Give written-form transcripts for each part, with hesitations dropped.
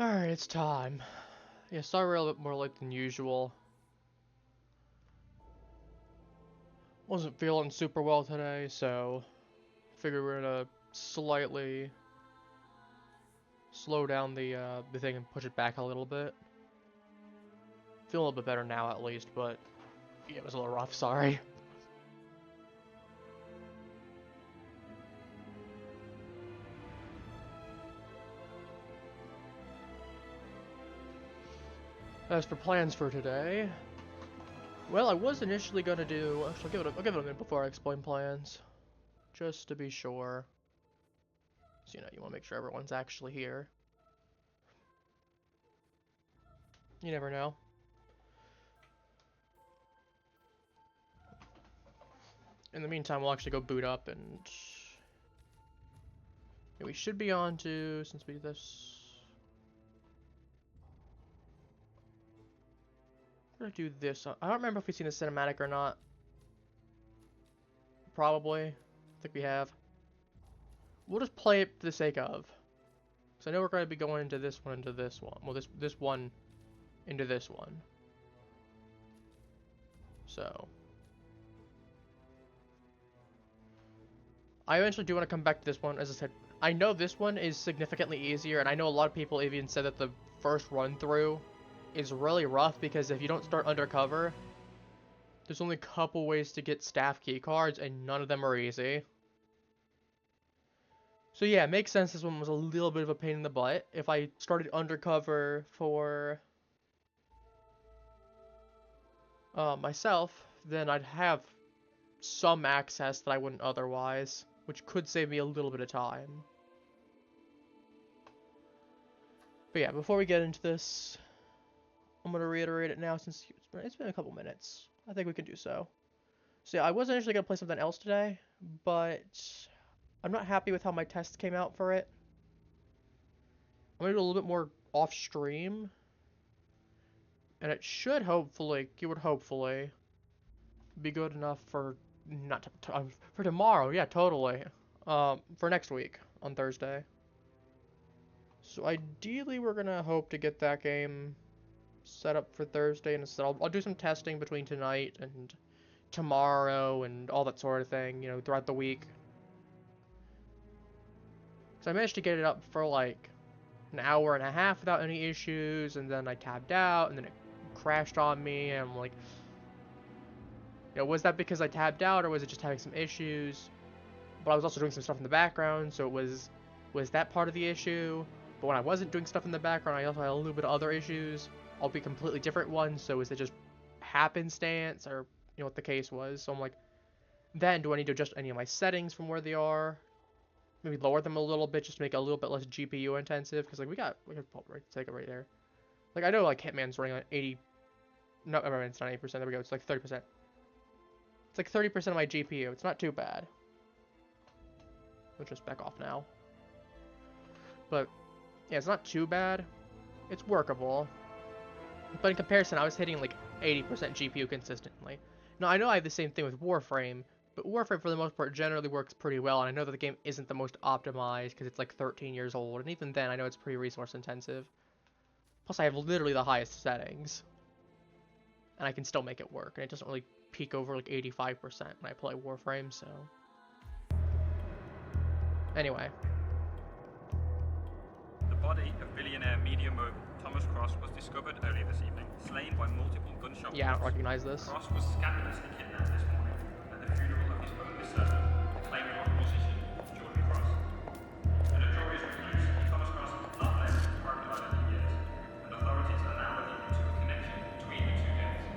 Alright, it's time. Yeah, sorry we're a little bit more late than usual. Wasn't feeling super well today, so figured we're gonna slightly slow down the thing and push it back a little bit. Feel a little bit better now at least, but yeah, it was a little rough, sorry. As for plans for today, well, I was initially gonna do. Actually, I'll give it a minute before I explain plans, just to be sure. So you want to make sure everyone's actually here. You never know. In the meantime, we'll actually go boot up and yeah, we should be on to since we did this. I'm gonna do this. I don't remember if we've seen a cinematic or not. Probably. I think we have. We'll just play it for the sake of. Because I know we're going to be going into this one, into this one. Well, this one into this one. So. I eventually do want to come back to this one. As I said, I know this one is significantly easier, and I know a lot of people even said that the first run through is really rough because if you don't start undercover, there's only a couple ways to get staff key cards, and none of them are easy. So yeah, it makes sense this one was a little bit of a pain in the butt. If I started undercover for myself, then I'd have some access that I wouldn't otherwise, which could save me a little bit of time. But yeah, before we get into this, I'm going to reiterate it now since it's been a couple minutes. I think we can do so. So yeah, I was initially going to play something else today, but I'm not happy with how my test came out for it. I'm going to do a little bit more off stream. And it should hopefully, be good enough for for tomorrow. Yeah, totally. For next week on Thursday. So ideally, we're gonna hope to get that game set up for Thursday, and I'll do some testing between tonight and tomorrow and all that sort of thing. Throughout the week. So I managed to get it up for like an hour and a half without any issues, and then I tabbed out, and then it crashed on me, and I'm like, was that because I tabbed out, or was it just having some issues? But I was also doing some stuff in the background, so was that part of the issue? But when I wasn't doing stuff in the background, I also had a little bit of other issues, albeit completely different ones, so is it just happenstance, or what the case was? So I'm like, then do I need to adjust any of my settings from where they are? Maybe lower them a little bit, just to make it a little bit less GPU intensive, because like we can take it right there. Like I know like Hitman's running on 80. No, it's not 80%. There we go. It's like 30%. It's like 30% of my GPU. It's not too bad. We'll just back off now. But yeah, it's not too bad. It's workable. But in comparison, I was hitting like 80% GPU consistently. Now I know I have the same thing with Warframe, but Warframe for the most part generally works pretty well, and I know that the game isn't the most optimized because it's like 13 years old, and even then I know it's pretty resource intensive. Plus I have literally the highest settings. And I can still make it work, and it doesn't really peak over like 85% when I play Warframe, so. Anyway. The body of billionaire media mogul Thomas Cross was discovered earlier this evening, slain by multiple gunshot wounds. Yeah, I don't recognize this. Cross was scandalously kidnapped this morning at the funeral of his only servant, acclaimed rock musician Jordan Cross. A notorious recluse, Thomas Cross has not left his private island in years, and authorities are now looking into a connection between the two deaths.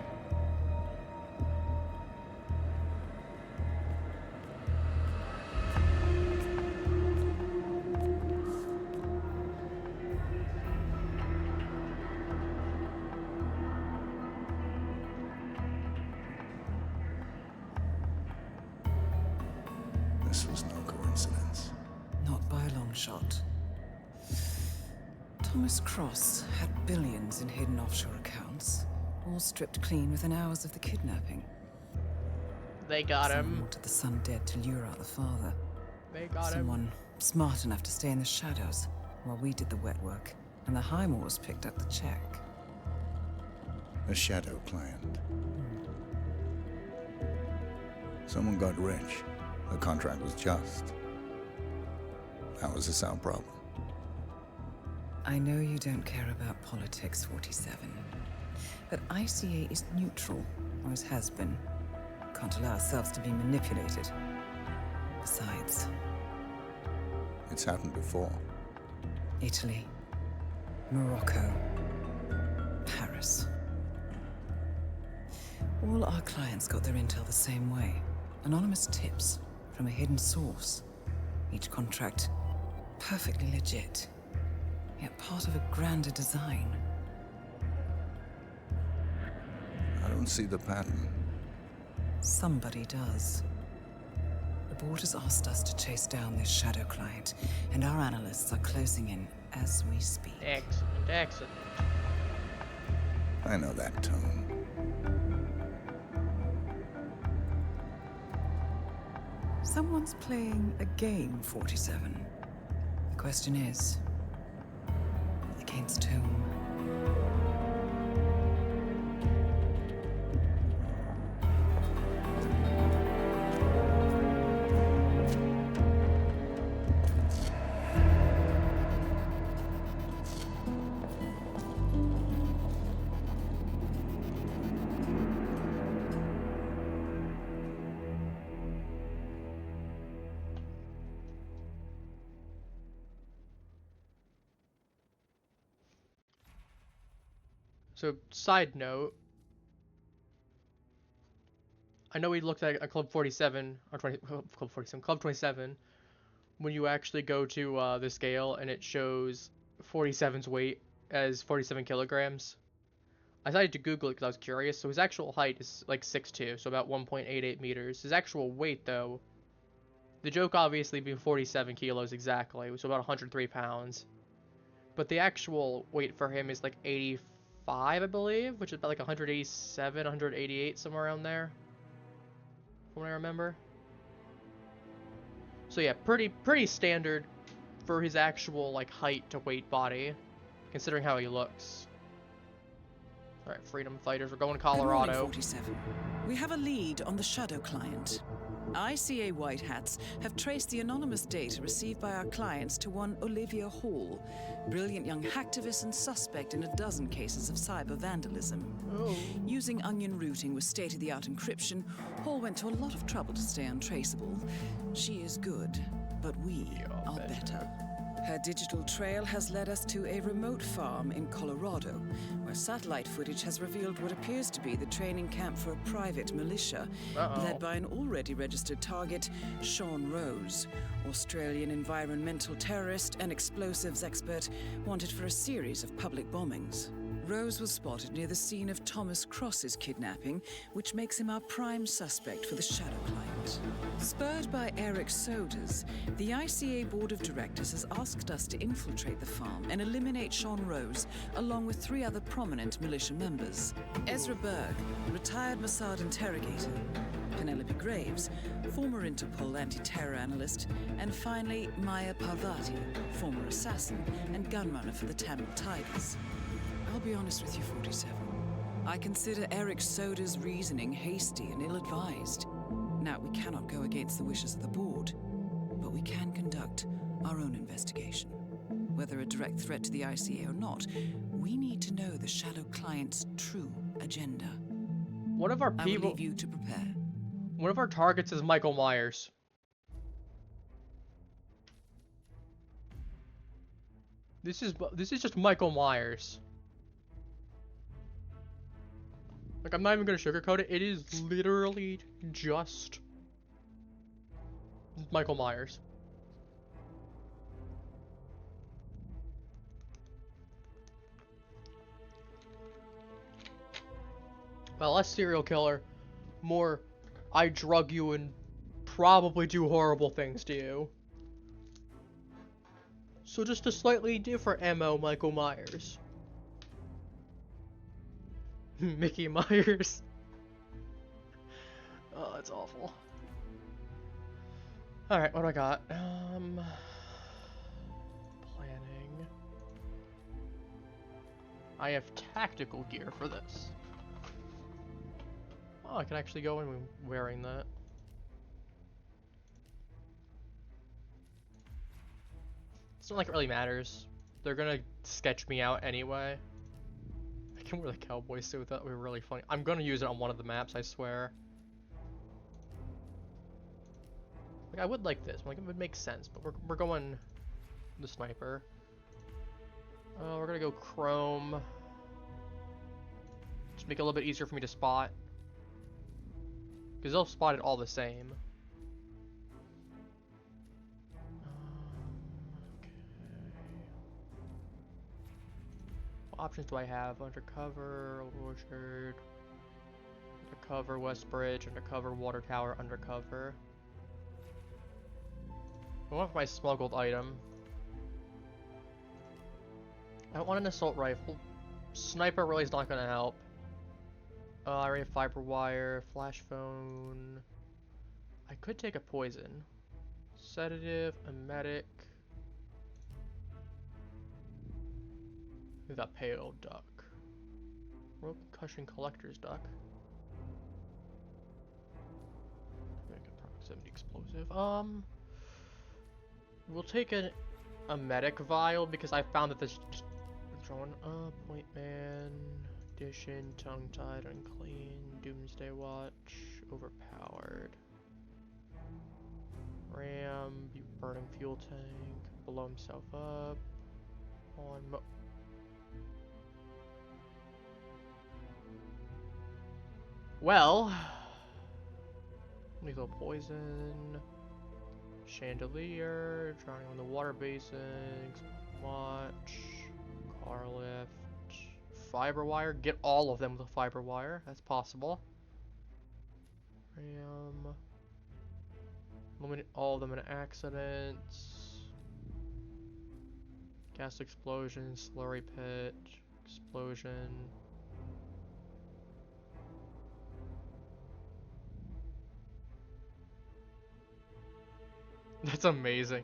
This was no coincidence. Not by a long shot. Thomas Cross had billions in hidden offshore accounts, all stripped clean within hours of the kidnapping. They got Someone him. wanted the son dead to lure out the father. They got him. Someone smart enough to stay in the shadows while we did the wet work and the Highmoors picked up the check. A shadow client. Someone got rich. The contract was just. That was a sound problem. I know you don't care about politics, 47. But ICA is neutral, or always has been. Can't allow ourselves to be manipulated. Besides... It's happened before. Italy, Morocco, Paris. All our clients got their intel the same way. Anonymous tips from a hidden source. Each contract perfectly legit, yet part of a grander design. I don't see the pattern. Somebody does. The board has asked us to chase down this shadow client, and our analysts are closing in as we speak. Excellent, excellent. I know that tone. Someone's playing a game, 47. The question is, against whom? So, side note, I know we looked at a Club 47, or Club 27, when you actually go to the scale and it shows 47's weight as 47 kilograms. I decided to Google it because I was curious. So his actual height is like 6'2", so about 1.88 meters. His actual weight, though, the joke obviously being 47 kilos exactly, so about 103 pounds. But the actual weight for him is like 85, I believe, which is about like 187, 188, somewhere around there, from what I remember. So yeah, pretty standard for his actual like height to weight body, considering how he looks. All right, freedom fighters, we're going to Colorado. Good morning, 47. We have a lead on the shadow client. ICA White Hats have traced the anonymous data received by our clients to one Olivia Hall, brilliant young hacktivist and suspect in a dozen cases of cyber vandalism. Oh. Using onion routing with state-of-the-art encryption, Hall went to a lot of trouble to stay untraceable. She is good, but we are better. Her digital trail has led us to a remote farm in Colorado, where satellite footage has revealed what appears to be the training camp for a private militia, led by an already registered target, Sean Rose, Australian environmental terrorist and explosives expert wanted for a series of public bombings. Rose was spotted near the scene of Thomas Cross's kidnapping, which makes him our prime suspect for the shadow client. Spurred by Eric Sodas, the ICA Board of Directors has asked us to infiltrate the farm and eliminate Sean Rose, along with 3 other prominent militia members. Ezra Berg, retired Mossad interrogator, Penelope Graves, former Interpol anti-terror analyst, and finally Maya Parvati, former assassin and gunrunner for the Tamil Tigers. I'll be honest with you, 47. I consider Eric Soda's reasoning hasty and ill-advised. Now, we cannot go against the wishes of the board, but we can conduct our own investigation. Whether a direct threat to the ICA or not, we need to know the shadow client's true agenda. One of our I people, will leave you to prepare. one of our targets is Michael Myers. This is just Michael Myers. Like, I'm not even gonna sugarcoat it. It is literally just Michael Myers. Well, less serial killer, more I drug you and probably do horrible things to you. So just a slightly different MO Michael Myers. Mickey Myers. Oh, that's awful. Alright, what do I got? Planning. I have tactical gear for this. Oh, I can actually go in wearing that. It's not like it really matters. They're gonna sketch me out anyway. I can wear the cowboy suit. That would be really funny. I'm gonna use it on one of the maps, I swear. Like, I would like this. Like, it would make sense, but we're going the sniper. We're gonna go chrome. Just make it a little bit easier for me to spot. Because they'll spot it all the same. Okay. What options do I have? Undercover, Old Orchard, undercover, West Bridge, undercover, Water Tower, undercover. I want my smuggled item. I don't want an assault rifle. Sniper really is not gonna help. I already have fiber wire, flash phone. I could take a poison. Sedative, emetic. Maybe that pale duck. Rope concussion collector's duck. Make a proximity explosive. We'll take a medic vial because I found that this just withdrawn. Point man, addition, tongue tied, unclean, doomsday watch, overpowered. Ram, burning fuel tank, blow himself up. On well, lethal poison. Chandelier, drowning on the water basin, watch, car lift, fiber wire. Get all of them with a fiber wire. That's possible. Eliminate all of them in accidents. Gas explosion, slurry pit, explosion. That's amazing.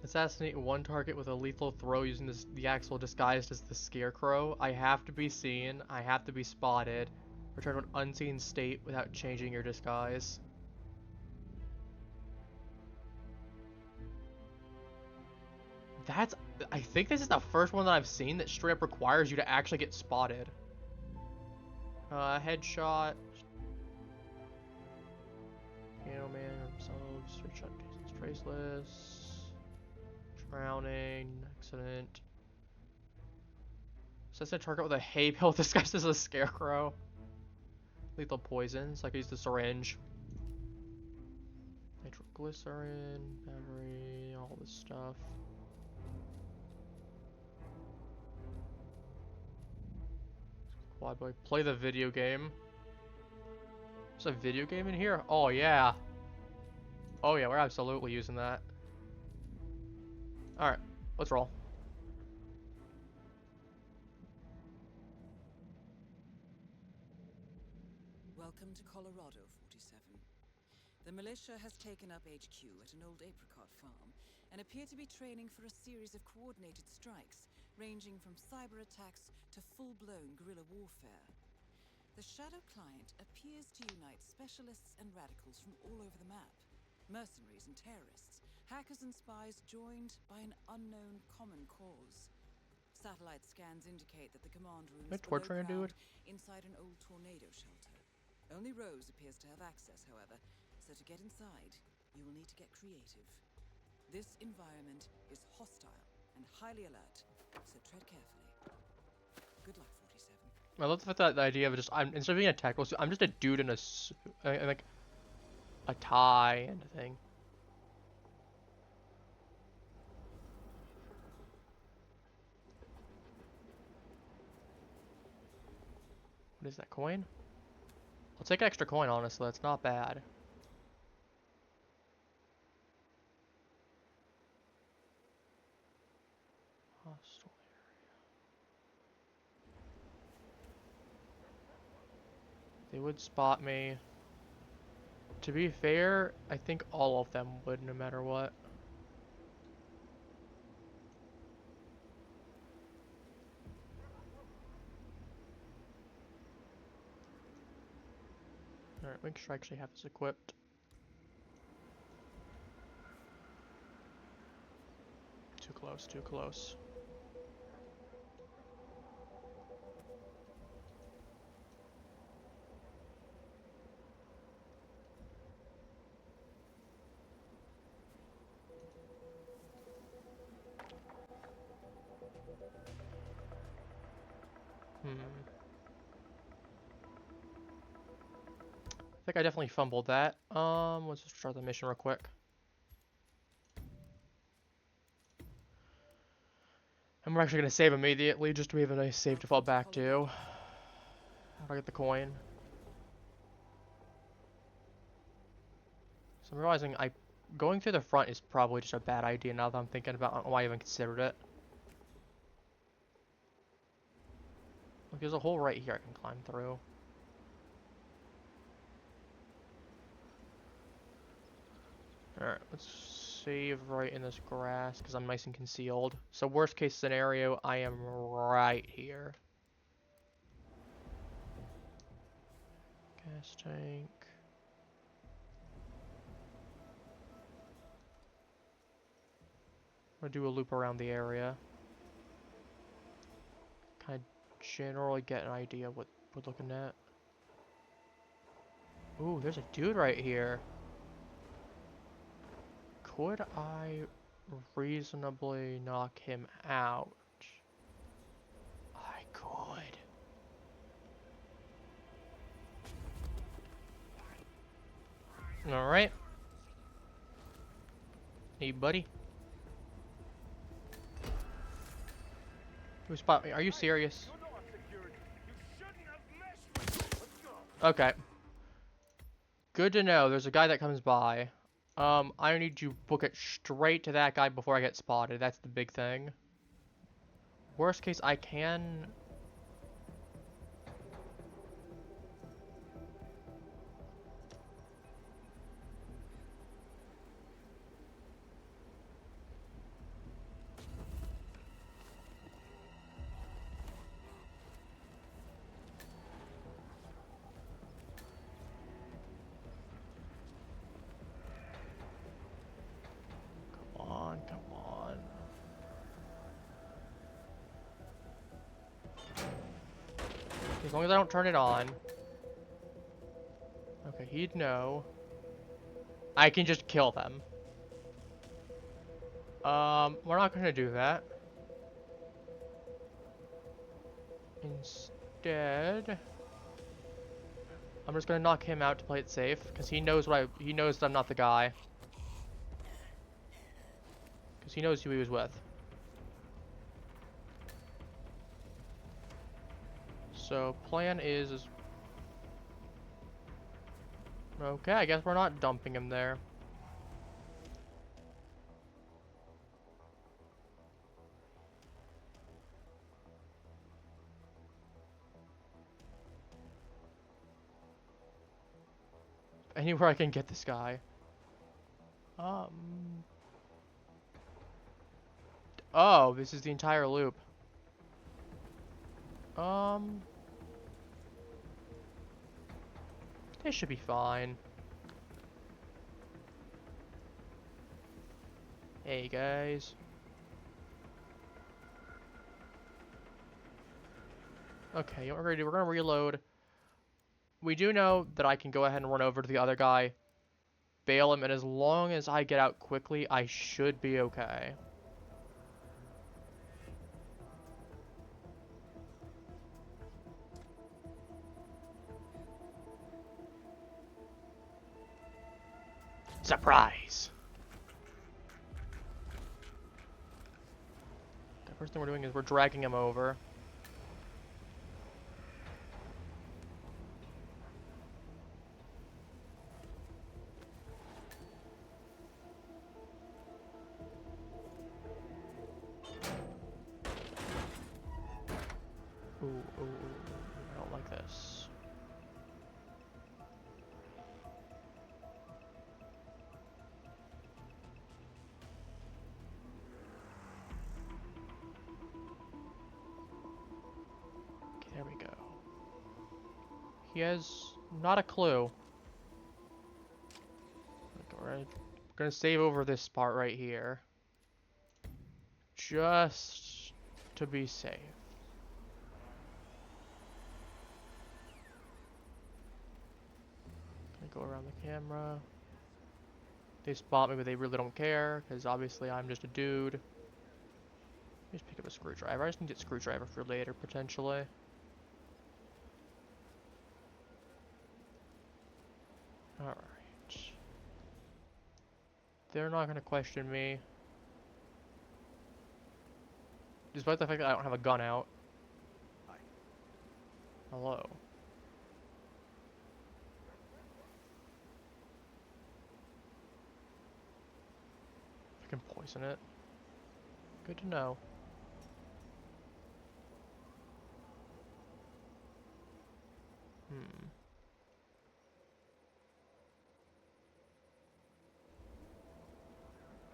Assassinate one target with a lethal throw using the axle disguised as the scarecrow. I have to be seen. I have to be spotted. Return to an unseen state without changing your disguise. I think this is the first one that I've seen that straight up requires you to actually get spotted. Headshot. Man themselves, search on traceless, drowning, accident. Assassinate target with a hay bale disguised as a scarecrow. Lethal poisons, I could use the syringe. Nitroglycerin, battery, all this stuff. Quad boy, play the video game. There's a video game in here? Oh yeah. Oh yeah, we're absolutely using that. Alright, let's roll. Welcome to Colorado, 47. The militia has taken up HQ at an old apricot farm and appear to be training for a series of coordinated strikes, ranging from cyber attacks to full-blown guerrilla warfare. The Shadow Client appears to unite specialists and radicals from all over the map. Mercenaries and terrorists, hackers and spies joined by an unknown common cause. Satellite scans indicate that the command room is below ground inside an old tornado shelter. Only Rose appears to have access, however, so to get inside, you will need to get creative. This environment is hostile and highly alert, so tread carefully. Good luck, 47. I love the idea of just instead of being a tactical suit, I'm just a dude in a like a tie and a thing. What is that coin? I'll take an extra coin, honestly. That's not bad. Hostile area. They would spot me. To be fair, I think all of them would, no matter what. Alright, make sure I actually have this equipped. Too close, too close. I think I definitely fumbled that. Let's just start the mission real quick. And we're actually gonna save immediately just to have a nice save to fall back to. How do I get the coin? So I'm realizing going through the front is probably just a bad idea now that I'm thinking about. I don't know why I even considered it. Look, there's a hole right here I can climb through. Alright, let's save right in this grass because I'm nice and concealed. So worst case scenario, I am right here. Gas tank. I'm gonna do a loop around the area. Kind of generally get an idea what we're looking at. Ooh, there's a dude right here. Could I reasonably knock him out? I could. Alright. Hey, buddy. Who spot me? Are you serious? Okay. Good to know. There's a guy that comes by. I need to book it straight to that guy before I get spotted. That's the big thing. Worst case, I can... Come on. As long as I don't turn it on. Okay, he'd know. I can just kill them. We're not gonna do that. Instead, I'm just gonna knock him out to play it safe, because he knows he knows that I'm not the guy. Because he knows who he was with. So, plan is... Okay, I guess we're not dumping him there. Anywhere I can get this guy. Oh, this is the entire loop. This should be fine. Hey, guys. Okay, you know what we're gonna do? We're gonna reload. We do know that I can go ahead and run over to the other guy, bail him, and as long as I get out quickly, I should be okay. Surprise! The first thing we're doing is we're dragging him over. Ooh, ooh, ooh, I don't like this. Okay, there we go. He has not a clue. gonna save over this part right here. Just to be safe. Gonna go around the camera. They spot me, but they really don't care, because obviously I'm just a dude. Just pick up a screwdriver. I just need a screwdriver for later, potentially. Alright. They're not gonna question me. Despite the fact that I don't have a gun out. Hi. Hello. I can poison it. Good to know.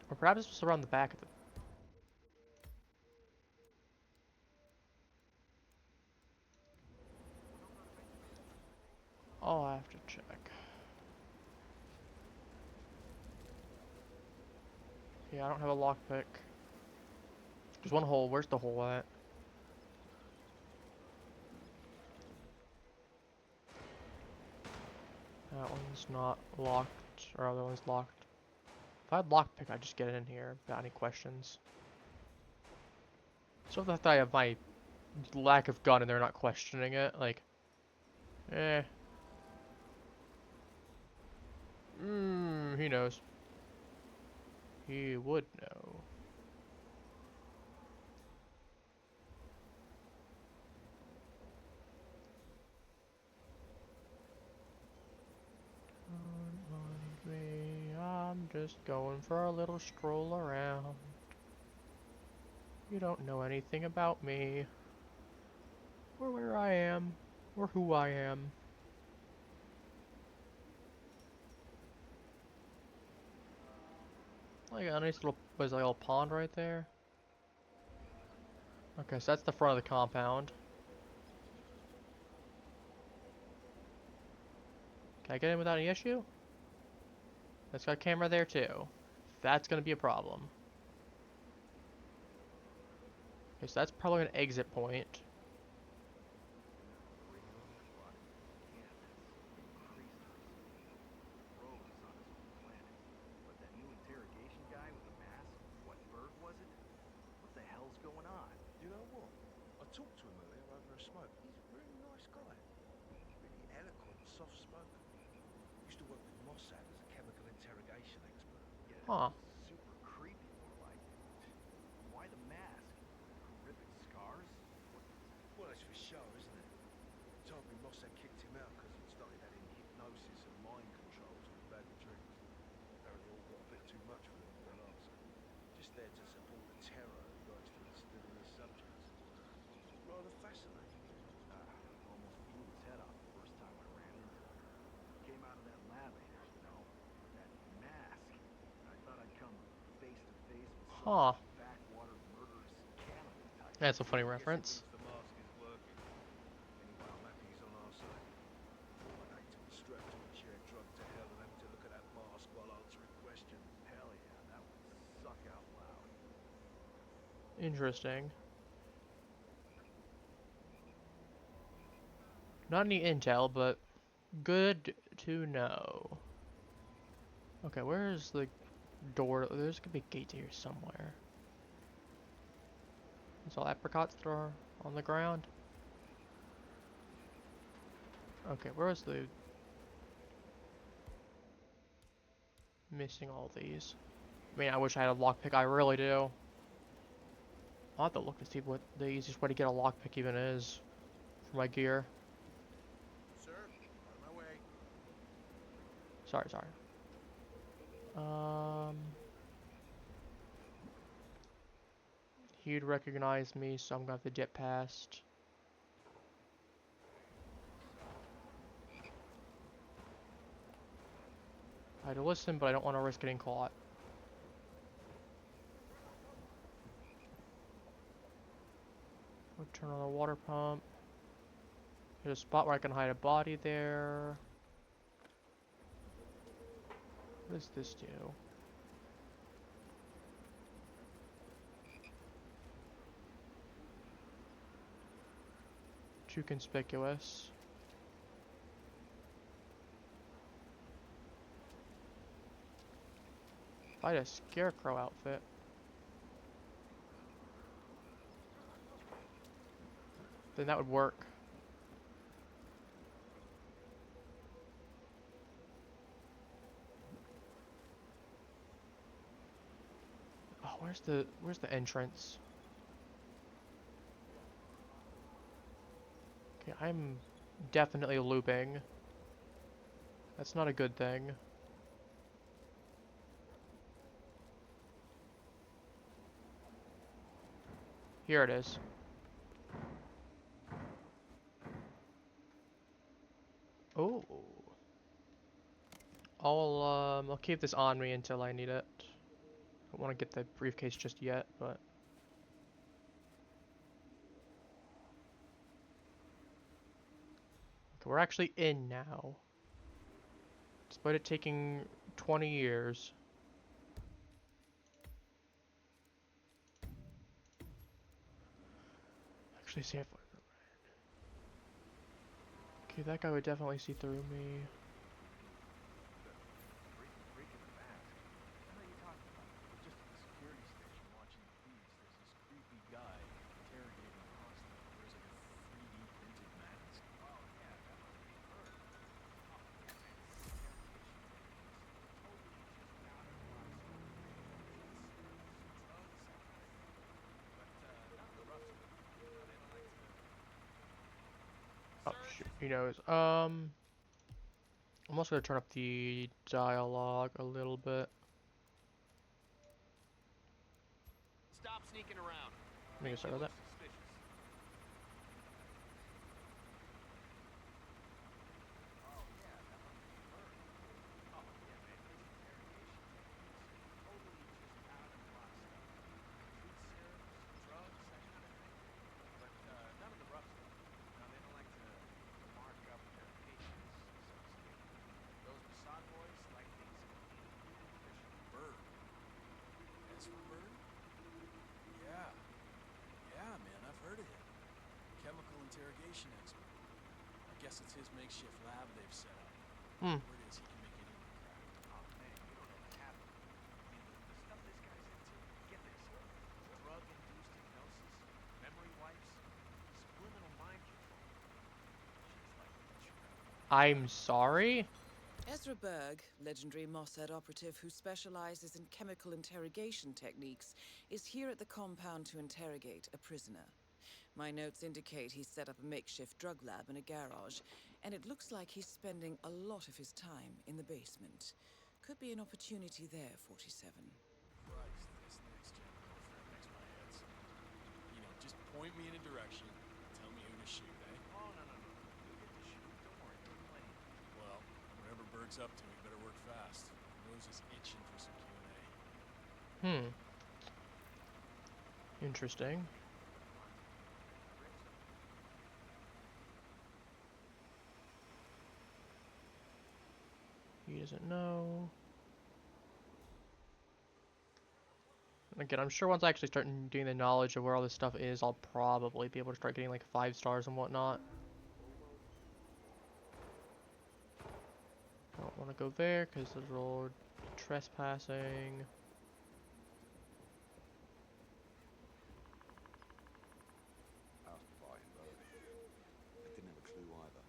Or perhaps it's just around the back of the... I'll have to check. Yeah, I don't have a lockpick. There's one hole. Where's the hole at? That one's not locked, or other one's locked. If I had lockpick, I'd just get it in here without any questions. So the fact that I have my lack of gun and they're not questioning it, like, he knows. He would know. I'm just going for a little stroll around. You don't know anything about me, or where I am, or who I am. Like a nice little, was like a little pond right there. Okay, so that's the front of the compound. Can I get in without any issue? That's got a camera there too. That's gonna be a problem. Okay, so that's probably an exit point. Talked to him earlier over a smoke. He's a really nice guy. Really eloquent, soft-spoken. Used to work with Mossad as a chemical interrogation expert. Huh. Super creepy, more like. Why the mask? Horrific scars? Well, that's for show, isn't it? Told me Mossad kicked him out because he'd started adding hypnosis and mind control to his bag of tricks. Apparently all got a bit too much for him for the last. Just there to support the terror the guys to instill in his subjects. Rather fascinating. Almost blew his head off the first time I ran into him. Came out of that lab, you know, with that mask. I thought I'd come face to face with some backwater murderous cannibal type. That's a funny reference. The mask is working. Anyway, I'm happy he's on our side. I'd hate to be strapped to a chair, drugged to hell, and having to look at that mask while answering questions. Hell yeah, that would suck out loud. Interesting. Not any intel, but good to know. Okay, where's the door? There's gonna be a gate here somewhere. There's all apricots that are on the ground. Okay, where's the... Missing all these. I mean, I wish I had a lockpick, I really do. I'll have to look to see what the easiest way to get a lockpick even is for my gear. Sorry. He'd recognize me, so I'm gonna have to jet past. I had to listen, but I don't want to risk getting caught. We'll turn on the water pump. There's a spot where I can hide a body there. What does this do? too conspicuous. If I had a scarecrow outfit. Then that would work. Oh, where's the entrance? Okay, I'm definitely looping. That's not a good thing. Here it is. Oh. I'll keep this on me until I need it. I don't want to get the briefcase just yet, but okay, we're actually in now. Despite it taking 20 years. Actually, see if okay, that guy would definitely see through me. Breaking the mask. What are you talking about? We're just at the security station watching the feeds. There's this creepy guy interrogating a hostage. There's like a 3D printed mask. Oh yeah, that must be her. Oh yeah, man, this is interrogation techniques. Totally just powder blocks. Drugs, that kind of thing. But none of the rough stuff. You know, they don't like to. Oh shoot, he knows. I'm also gonna turn up the dialogue a little bit. Stop sneaking around. Let me get started with that. Suspicious. Oh yeah, that must be her. Oh yeah, man, his interrogation techniques. Totally just powder block stuff. Truth serums, drugs, that kind of thing. But none of the rough stuff. No, they don't like to mark up their patients, so to speak. Those Mossad boys like things clean and official. Bird. As for Bird? Yeah. Yeah, man, I've heard of him. Chemical interrogation expert. I guess it's his makeshift lab they've set up. Hmm. Word is he can make anything crack. Oh, man, you don't know what happened. I mean, the stuff this guy's into, get this. Drug-induced hypnosis, memory wipes, subliminal mind control. Shit's like witchcraft. I'm sorry? Ezra Berg, legendary Mossad operative who specializes in chemical interrogation techniques, is here at the compound to interrogate a prisoner. My notes indicate he's set up a makeshift drug lab in a garage, and it looks like he's spending a lot of his time in the basement. Could be an opportunity there, 47. Christ, this next gen warfare makes my head spin. You know, just point me in a direction, tell me who to shoot, eh? Oh, no. You get to shoot. Don't worry, there's plenty. Well, whatever Berg's up to, he better work fast. Nose is itching for some Q&A. Interesting. He doesn't know. And again, I'm sure once I actually start doing the knowledge of where all this stuff is, I'll probably be able to start getting like 5 stars and whatnot. I don't want to go there because there's road trespassing. Asked why in Berlin. I didn't have a clue either.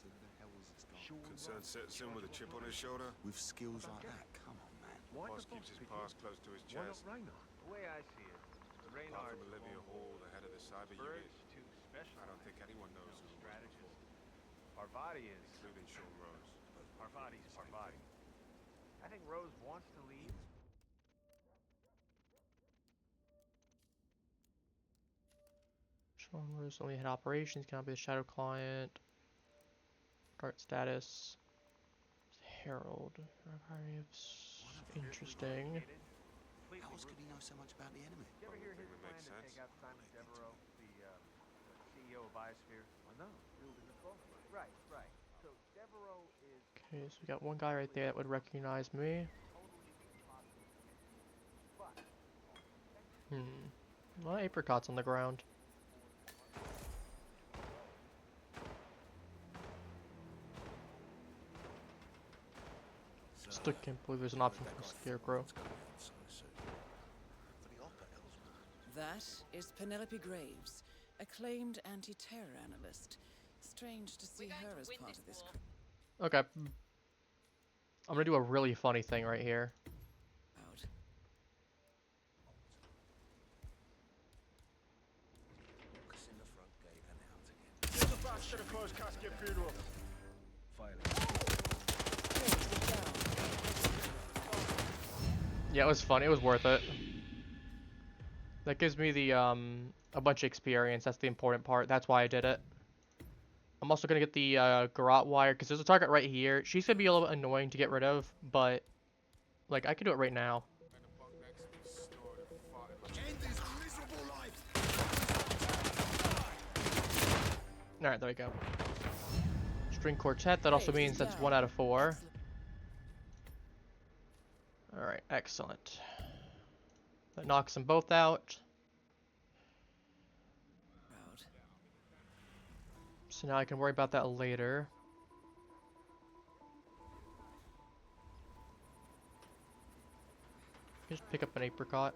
So who the hell was this guy? Concerned citizen with a chip on his shoulder? With skills like that? Come on, man. Boss keeps his past close to his chest. The way I see it, Apart Reynard's from Olivia Hall, the head of the cyber unit, Bird's too special. I don't think anyone knows who he was Strategist. before, Parvati is. including Sean Rose. Parvati's Parvati. I think Rose wants to leave. Sean Rose only had operations, cannot be the shadow client. Start status. Herald. Archives. Interesting. How else could he know so much about the enemy? You ever hear his That plan makes to sense. take out Simon Devereaux, the CEO of Biosphere? Well, no, building the phone. Right. So Devereaux is Okay, so we got one guy right there that would recognize me. totally impossible to get. But A lot of apricots on the ground. Still can't believe there's an option for Scarecrow. That is Penelope Graves, acclaimed anti-terror analyst. Strange to see her as part of this. Okay. I'm gonna do a really funny thing right here. Crowd. Get the back to the first casket funeral. Yeah, it was fun. It was worth it. That gives me the a bunch of experience. That's the important part. That's why I did it. I'm also gonna get the garrote wire because there's a target right here. She's gonna be a little bit annoying to get rid of, but like I could do it right now. All right, there we go. String quartet. That also means that's 1 out of 4. All right, excellent. That knocks them both out. So now I can worry about that later. Just pick up an apricot.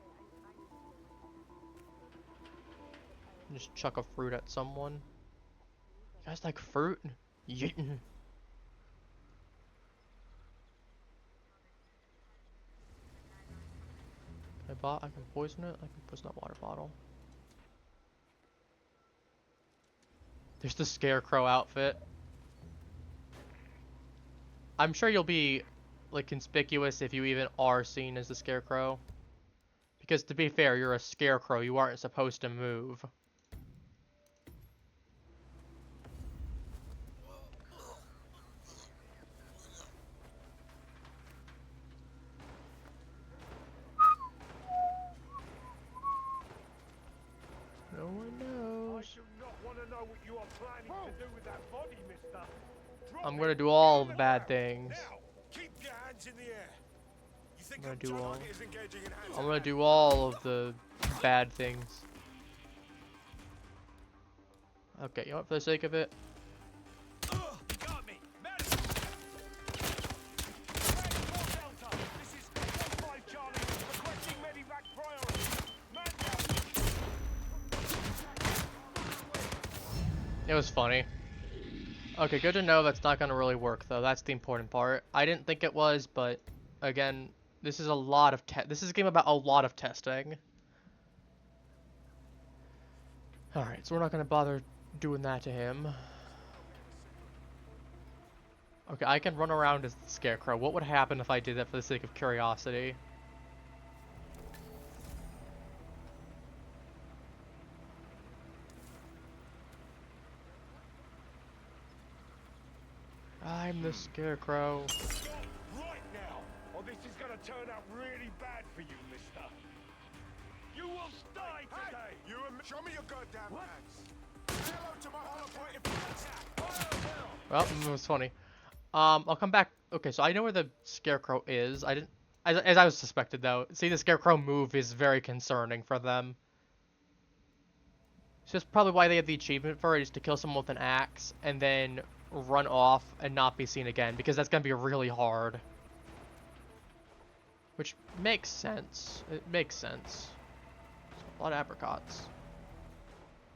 And just chuck a fruit at someone. You guys like fruit? Yeah. I can poison it? I can poison that water bottle. There's the Scarecrow outfit. I'm sure you'll be, like, conspicuous if you even are seen as the Scarecrow. Because, to be fair, you're a Scarecrow. You aren't supposed to move. No one knows. I do not want to know what you are planning to do with that body, mister. Drop I'm it. gonna do all Get the on bad ground. things. Now, keep your hands in the air. You think I'm gonna your do all. target is engaging in hands I'm gonna do all of the bad things. Okay, you know what? For the sake of it, Got me. Medic. Delta. This is 1-5 Charlie. Requesting medivac priority. Man down. it was funny. Okay, good to know that's not gonna really work though. That's the important part. I didn't think it was, but again, this is a lot of this is a game about a lot of testing. Alright, so we're not gonna bother doing that to him. Okay, I can run around as the Scarecrow. What would happen if I did that for the sake of curiosity? I'm the Scarecrow. Stop right now, or this is gonna turn out really bad for you, mister. You will die today. You and me. Show me your goddamn hands. Say hello to my hollow point if you Well, it was funny. I'll come back. Okay, so I know where the Scarecrow is. I didn't, as I was suspected though. Seeing the Scarecrow move is very concerning for them. So that's probably why they have the achievement for it, is to kill someone with an axe and then run off and not be seen again, because that's gonna be really hard. Which makes sense. It makes sense. A lot of apricots.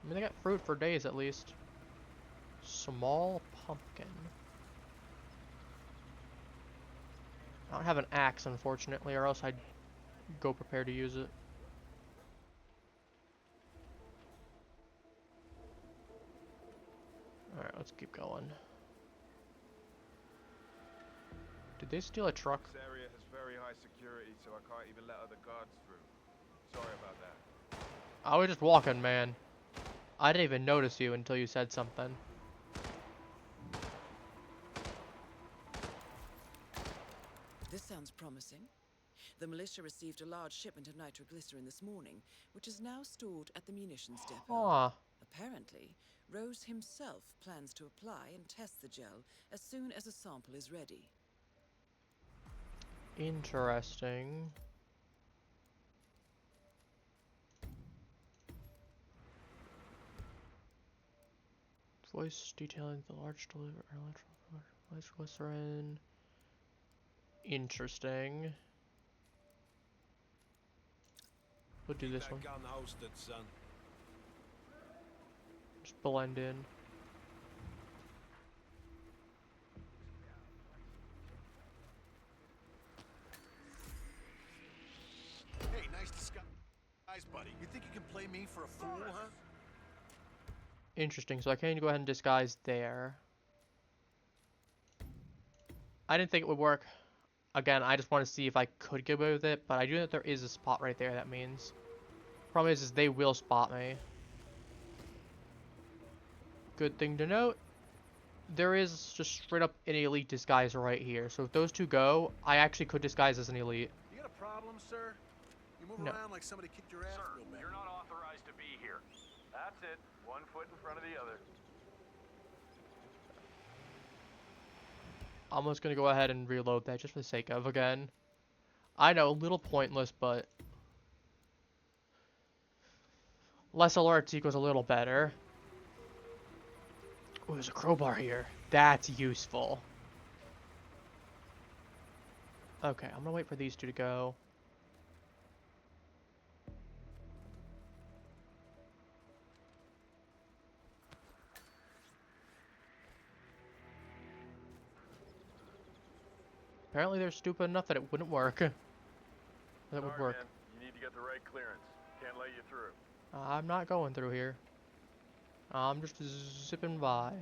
I mean, they got fruit for days at least. Small pumpkin. I don't have an axe, unfortunately, or else I'd go prepared to use it. Alright, let's keep going. Did they steal a truck? This area has very high security, so I can't even let other guards through. Sorry about that. I was just walking, man. I didn't even notice you until you said something. This sounds promising. The militia received a large shipment of nitroglycerin this morning, which is now stored at the munitions depot. Aw. Apparently, Rose himself plans to apply and test the gel as soon as a sample is ready. Interesting. Voice detailing the large delivery nitroglycerin. Interesting. We'll do this one. Gun holstered, son. Just blend in. Hey, nice disguise, buddy. You think you can play me for a fool, huh? Interesting, so I can go ahead and disguise there. I didn't think it would work. Again, I just want to see if I could get away with it, but I do know that there is a spot right there, that means. Problem is they will spot me. Good thing to note, there is just straight up an elite disguise right here. So if those two go, I actually could disguise as an elite. You got a problem, sir? You move No. around like somebody kicked your ass real bad. You're not authorized to be here. That's it. 1 foot in front of the other. I'm just gonna go ahead and reload that just for the sake of, again. I know, a little pointless, but less alerts equals a little better. Oh, there's a crowbar here. That's useful. Okay, I'm gonna wait for these two to go. Apparently they're stupid enough that it wouldn't work. That would work. Man. You need to get the right clearance. Can't let you through. I'm not going through here. I'm just zipping by.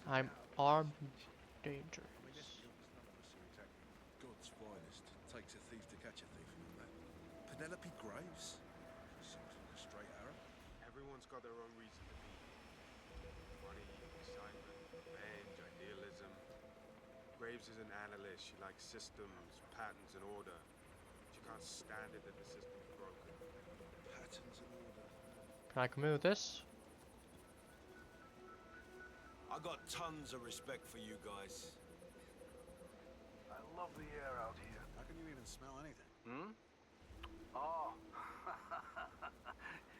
I'm armed and dangerous. God's finest. Takes a thief to catch a thief and all that. Penelope Graves? Seems like a straight arrow. Everyone's got their own reason to be. Money, excitement, revenge, idealism. Graves is an analyst. She likes systems, patterns, and order. She can't stand it that the system's broken. Patterns and order. Can I come in with this? I got tons of respect for you guys. I love the air out here. How can you even smell anything? Hmm? Oh.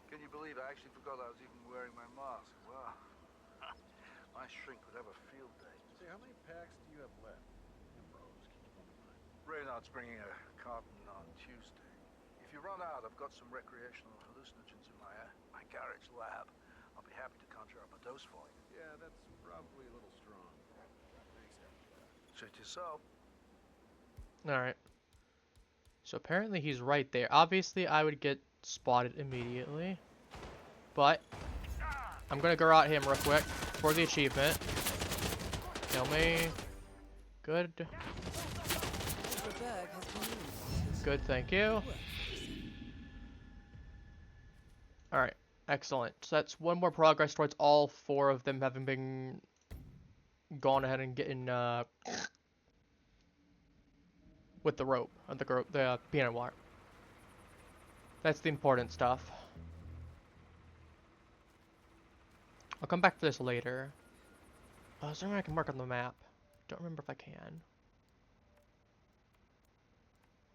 Can you believe I actually forgot I was even wearing my mask? Well, my shrink would have a field day. Say, how many packs do you have left? Reynard's bringing a carton on Tuesday. If you run out, I've got some recreational hallucinogens in my garage lab. I'll be happy to conjure up a dose for you. Yeah, that's probably a little strong. Thanks, Treat yourself. Alright. So apparently he's right there. Obviously I would get spotted immediately. But I'm gonna go at him real quick for the achievement. Kill me. Good. The bag has been moved. Good, thank you. Alright, excellent. So that's one more progress towards all 4 of them having been gone ahead and getting with the rope, the piano wire. That's the important stuff. I'll come back to this later. Oh, is there any way I can mark on the map? Don't remember if I can.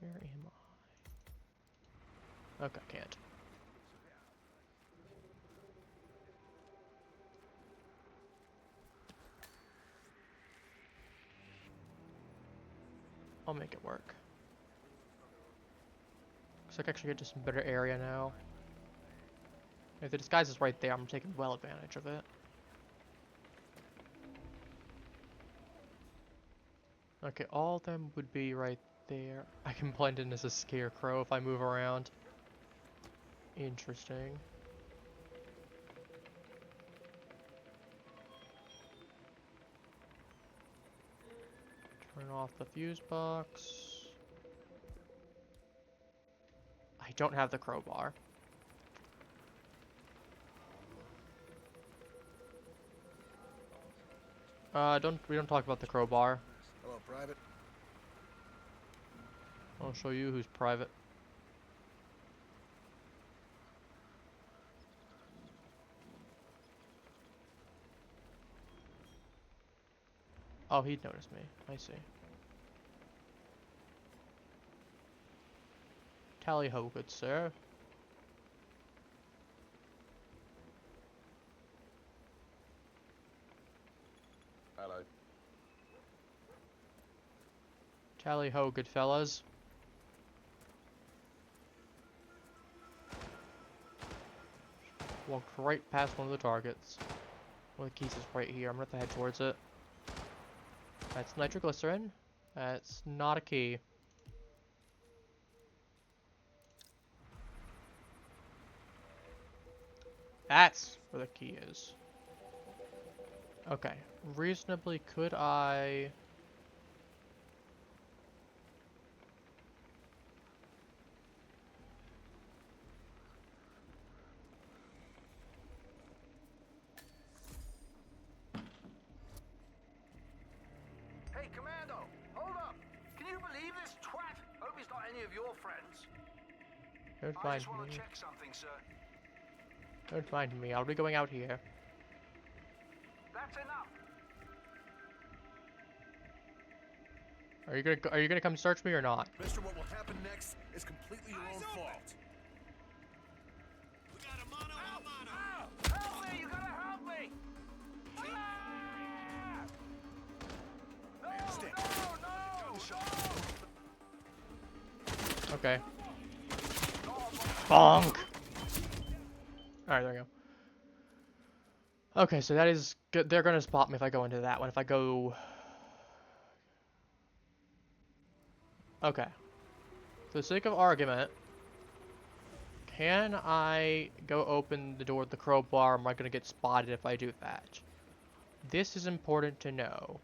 Where am I? Okay, I can't. I'll make it work. Looks like I actually get to some better area now. If the disguise is right there, I'm taking well advantage of it. Okay, all of them would be right there. I can blend in as a scarecrow if I move around. Interesting. Turn off the fuse box. I don't have the crowbar. We don't talk about the crowbar. Hello, Private. I'll show you who's private. Oh, he'd noticed me. I see. Tally ho, good sir. Hello. Tally ho, good fellas. Walked right past one of the targets. One of the keys is right here. I'm gonna have to head towards it. That's nitroglycerin. That's not a key. That's where the key is. Okay. Reasonably, could I... Hey, Commando, hold up. Can you believe this twat? Hope he's not any of your friends. Don't I mind just want to me. check something, sir. Don't mind me. I'll be going out here. That's enough. Are you gonna come search me or not? Mister, what will happen next is completely your own fault. We got a mano a mano. Help me! You gotta help me! Ah! No! Okay. Bonk! Alright, there we go. Okay, so that is good. They're gonna spot me if I go into that one. If I go... Okay. For the sake of argument, can I go open the door with the crowbar, or am I gonna get spotted if I do that? This is important to know.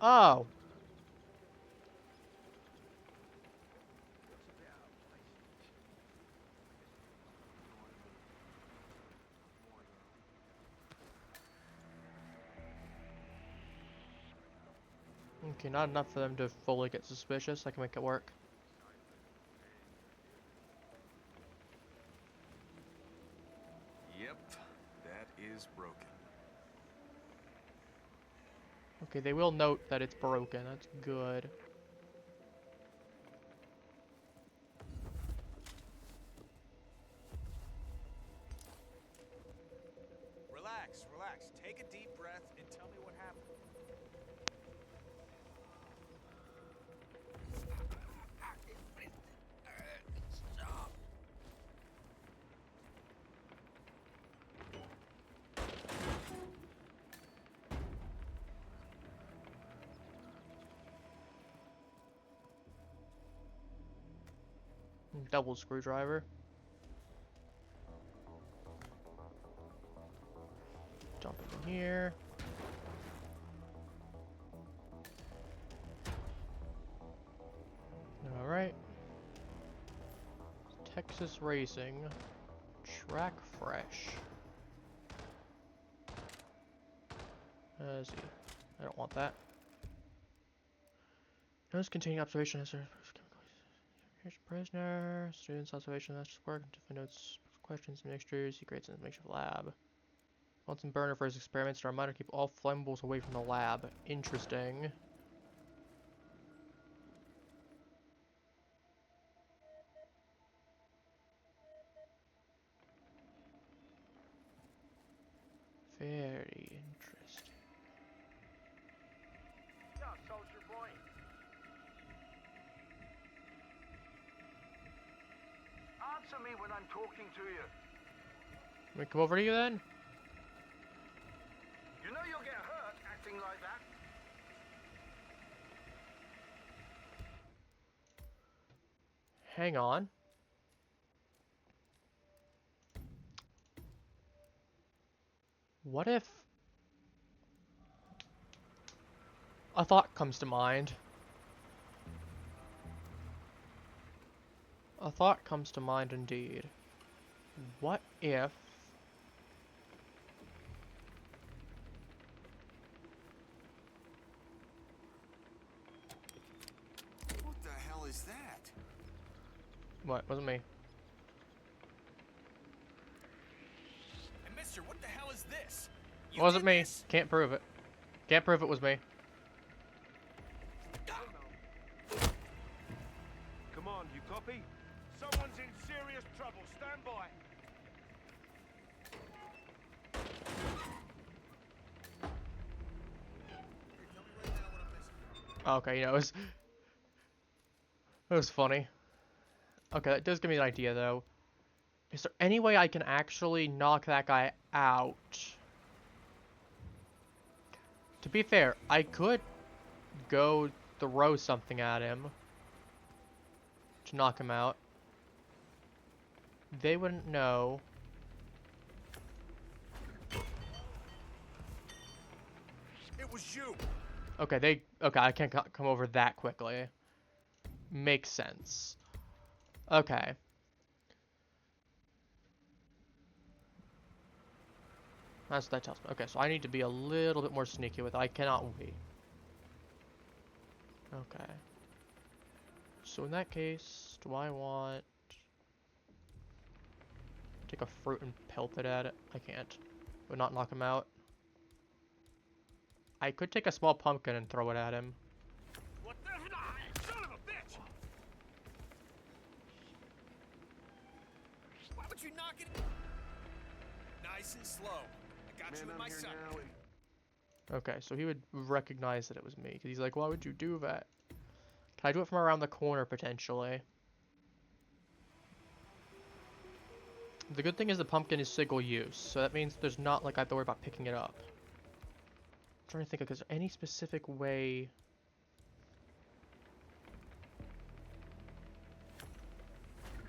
Oh! Okay, not enough for them to fully get suspicious. I can make it work. Yep, that is broken. Okay, they will note that it's broken. That's good. Relax, relax. Take a deep breath and tell me what happened. Double screwdriver. Jump in here. Alright. Texas Racing. Track Fresh. Let's see. I don't want that. Notes containing observation answer. Prisoner. Students observation that's work. Different notes, questions, mixtures. He creates an makeshift lab. Wants some burner for his experiments to remind her to keep all flammables away from the lab. Interesting. Very interesting. Yeah, soldier boy. Answer me when I'm talking to you. Let me come over to you then? You know you'll get hurt acting like that. Hang on. What if... A thought comes to mind. A thought comes to mind indeed. What if... What the hell is that? What? Wasn't me. And mister, what the hell is this? Wasn't me. Can't prove it. Can't prove it was me. Come on, you copy? Someone's in serious trouble. Stand by. Okay, you know, it was funny. Okay, that does give me an idea, though. Is there any way I can actually knock that guy out? To be fair, I could go throw something at him to knock him out. They wouldn't know. It was you. Okay, okay, I can't come over that quickly. Makes sense. Okay. That's what that tells me. Okay, so I need to be a little bit more sneaky with it. I cannot wait. Okay. So in that case, do I want... take a fruit and pelt it at it? I can't. Would not knock him out. I could take a small pumpkin and throw it at him. What the son of a bitch! Why would you knock it? Nice and slow. I got you in my sight. Okay, so he would recognize that it was me, because he's like, why would you do that? Can I do it from around the corner, potentially? The good thing is the pumpkin is single use, so that means there's not, like, I have to worry about picking it up. I'm trying to think, like, is there any specific way...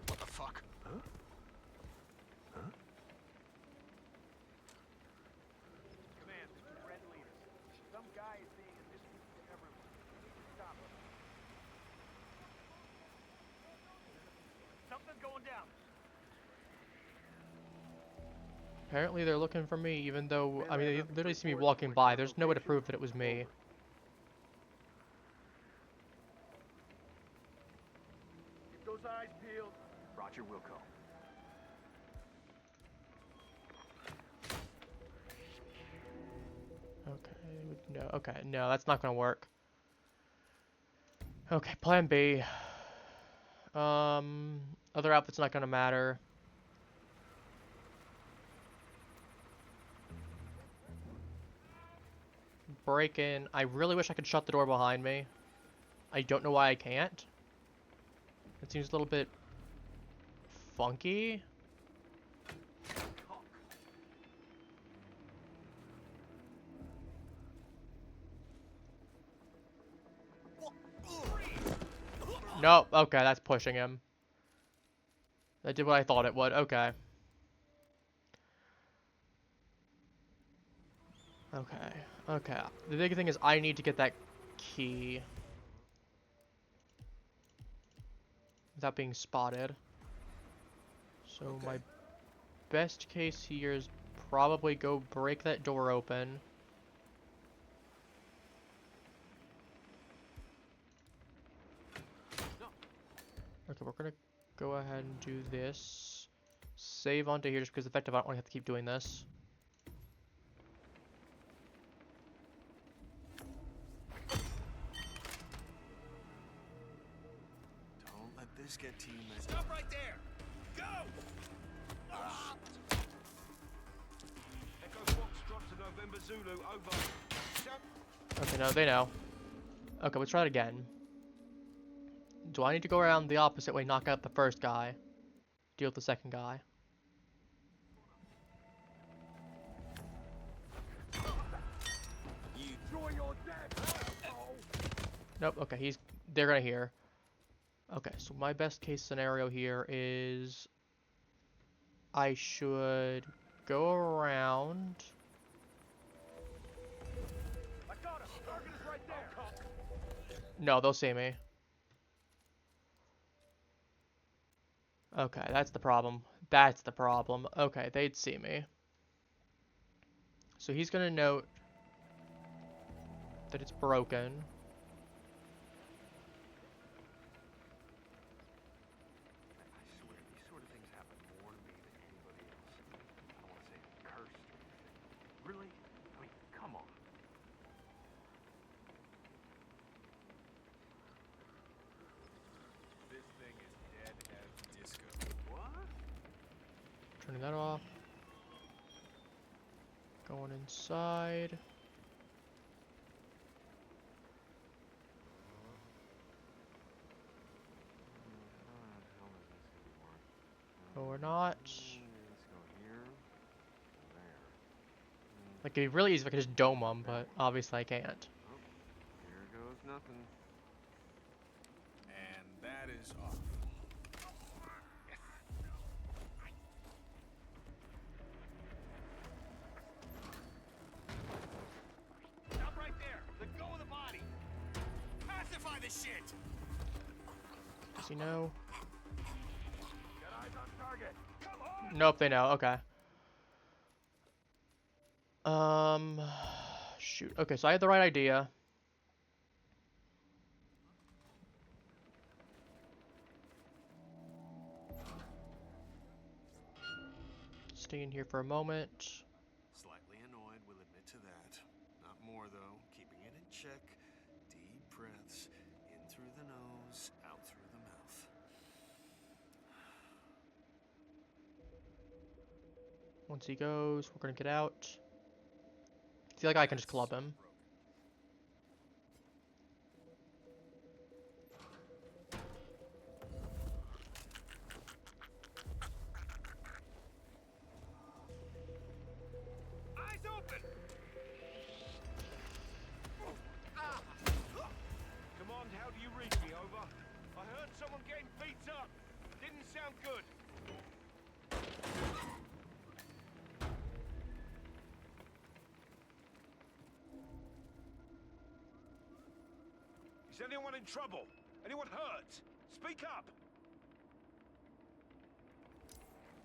What the fuck? Huh? Huh? Command, this is Red Leaders. Some guy is being a nuisance to everyone. We need to stop him. Something's going down. Apparently they're looking for me, even though, I mean, they literally see me walking by. There's no way to prove that it was me. Keep those eyes peeled. Roger, Wilco. Okay, no, okay, no, that's not gonna work. Okay, plan B. Other outfit's not gonna matter. Break in. I really wish I could shut the door behind me. I don't know why I can't. It seems a little bit funky. Nope. Okay, that's pushing him. That did what I thought it would. Okay. Okay. Okay. The big thing is I need to get that key without being spotted. So my best case here is probably go break that door open. Okay, we're gonna go ahead and do this. Save onto here just because effective I don't want to have to keep doing this. Don't let this get to you, man. Stop right there! Go! Ah. Echo Foxtrot to November Zulu, over. Okay, no, they know. Okay, let's try it again. Do I need to go around the opposite way, knock out the first guy, deal with the second guy? Nope, okay, they're gonna hear. Okay, so my best case scenario here is I should go around. I got him. Target is right there. No, they'll see me. Okay, that's the problem. That's the problem. Okay, they'd see me. So he's gonna note that it's broken. I swear, these sort of things happen more to me than anybody else. I don't want to say I'm cursed or anything. Really? I mean, come on. This thing is dead as disco. What? Turning that off. Going inside. we're not. Let's go here. There. Like, it'd be really easy if I could just dome them, but obviously I can't. Oh, here goes nothing. And that is off. Stop right there. Let go of the body. Pacify the shit. Does he know? Got eyes on target. Come on. Nope, they know. Okay. Shoot. Okay, so I had the right idea. Stay in here for a moment. Slightly annoyed, we'll admit to that. Not more, though. Keeping it in check. Deep breaths. In through the nose, out through the mouth. Once he goes, we're gonna get out. I feel like I can just club him. Eyes open! Come on, how do you reach me, over? I heard someone getting beat up. Didn't sound good. Is anyone in trouble? Anyone hurt? Speak up!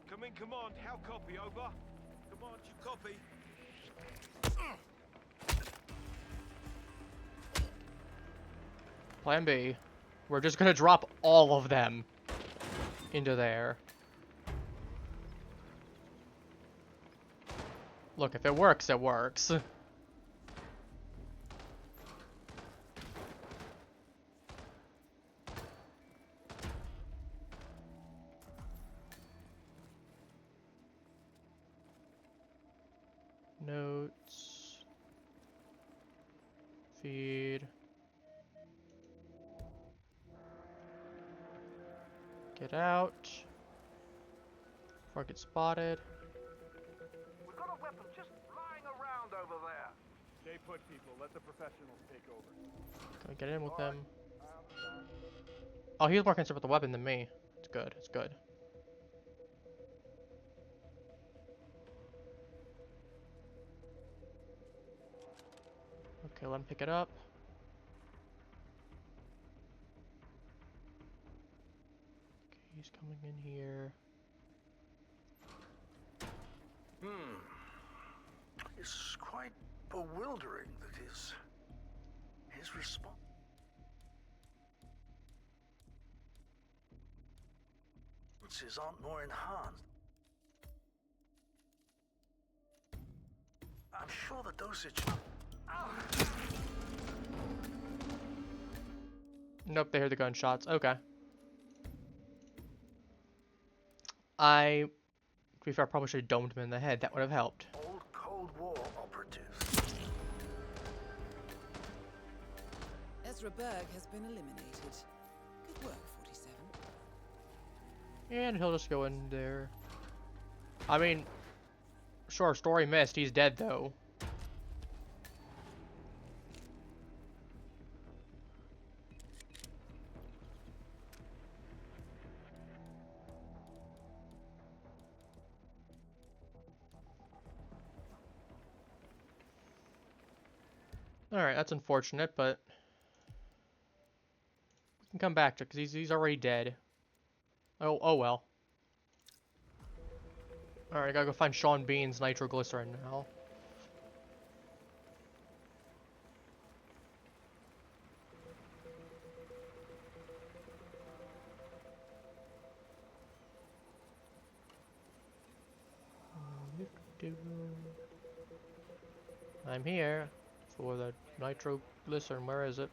Come on, how copy, over? Come on, you copy? Plan B. We're just gonna drop all of them into there. Look, if it works, it works. Notes. Feed. Get out. Before I get spotted. We've got a weapon just lying around over there. Stay put, people. Let the professionals take over. Can we get in with them? Oh, he's more concerned with the weapon than me. It's good. It's good. Okay, let him pick it up. Okay, he's coming in here. It's quite bewildering that his response aren't more enhanced. I'm sure the dosage. Nope, they heard the gunshots. Okay. To be fair, I probably should have domed him in the head. That would have helped. Old Cold War operatives. Ezra Berg has been eliminated. Good work, 47. And he'll just go in there. I mean, sure, story missed. He's dead, though. Alright, that's unfortunate, but we can come back to it because he's already dead. Oh well. Alright, I gotta go find Sean Bean's nitroglycerin now. I'm here for the nitroglycerin. Where is it?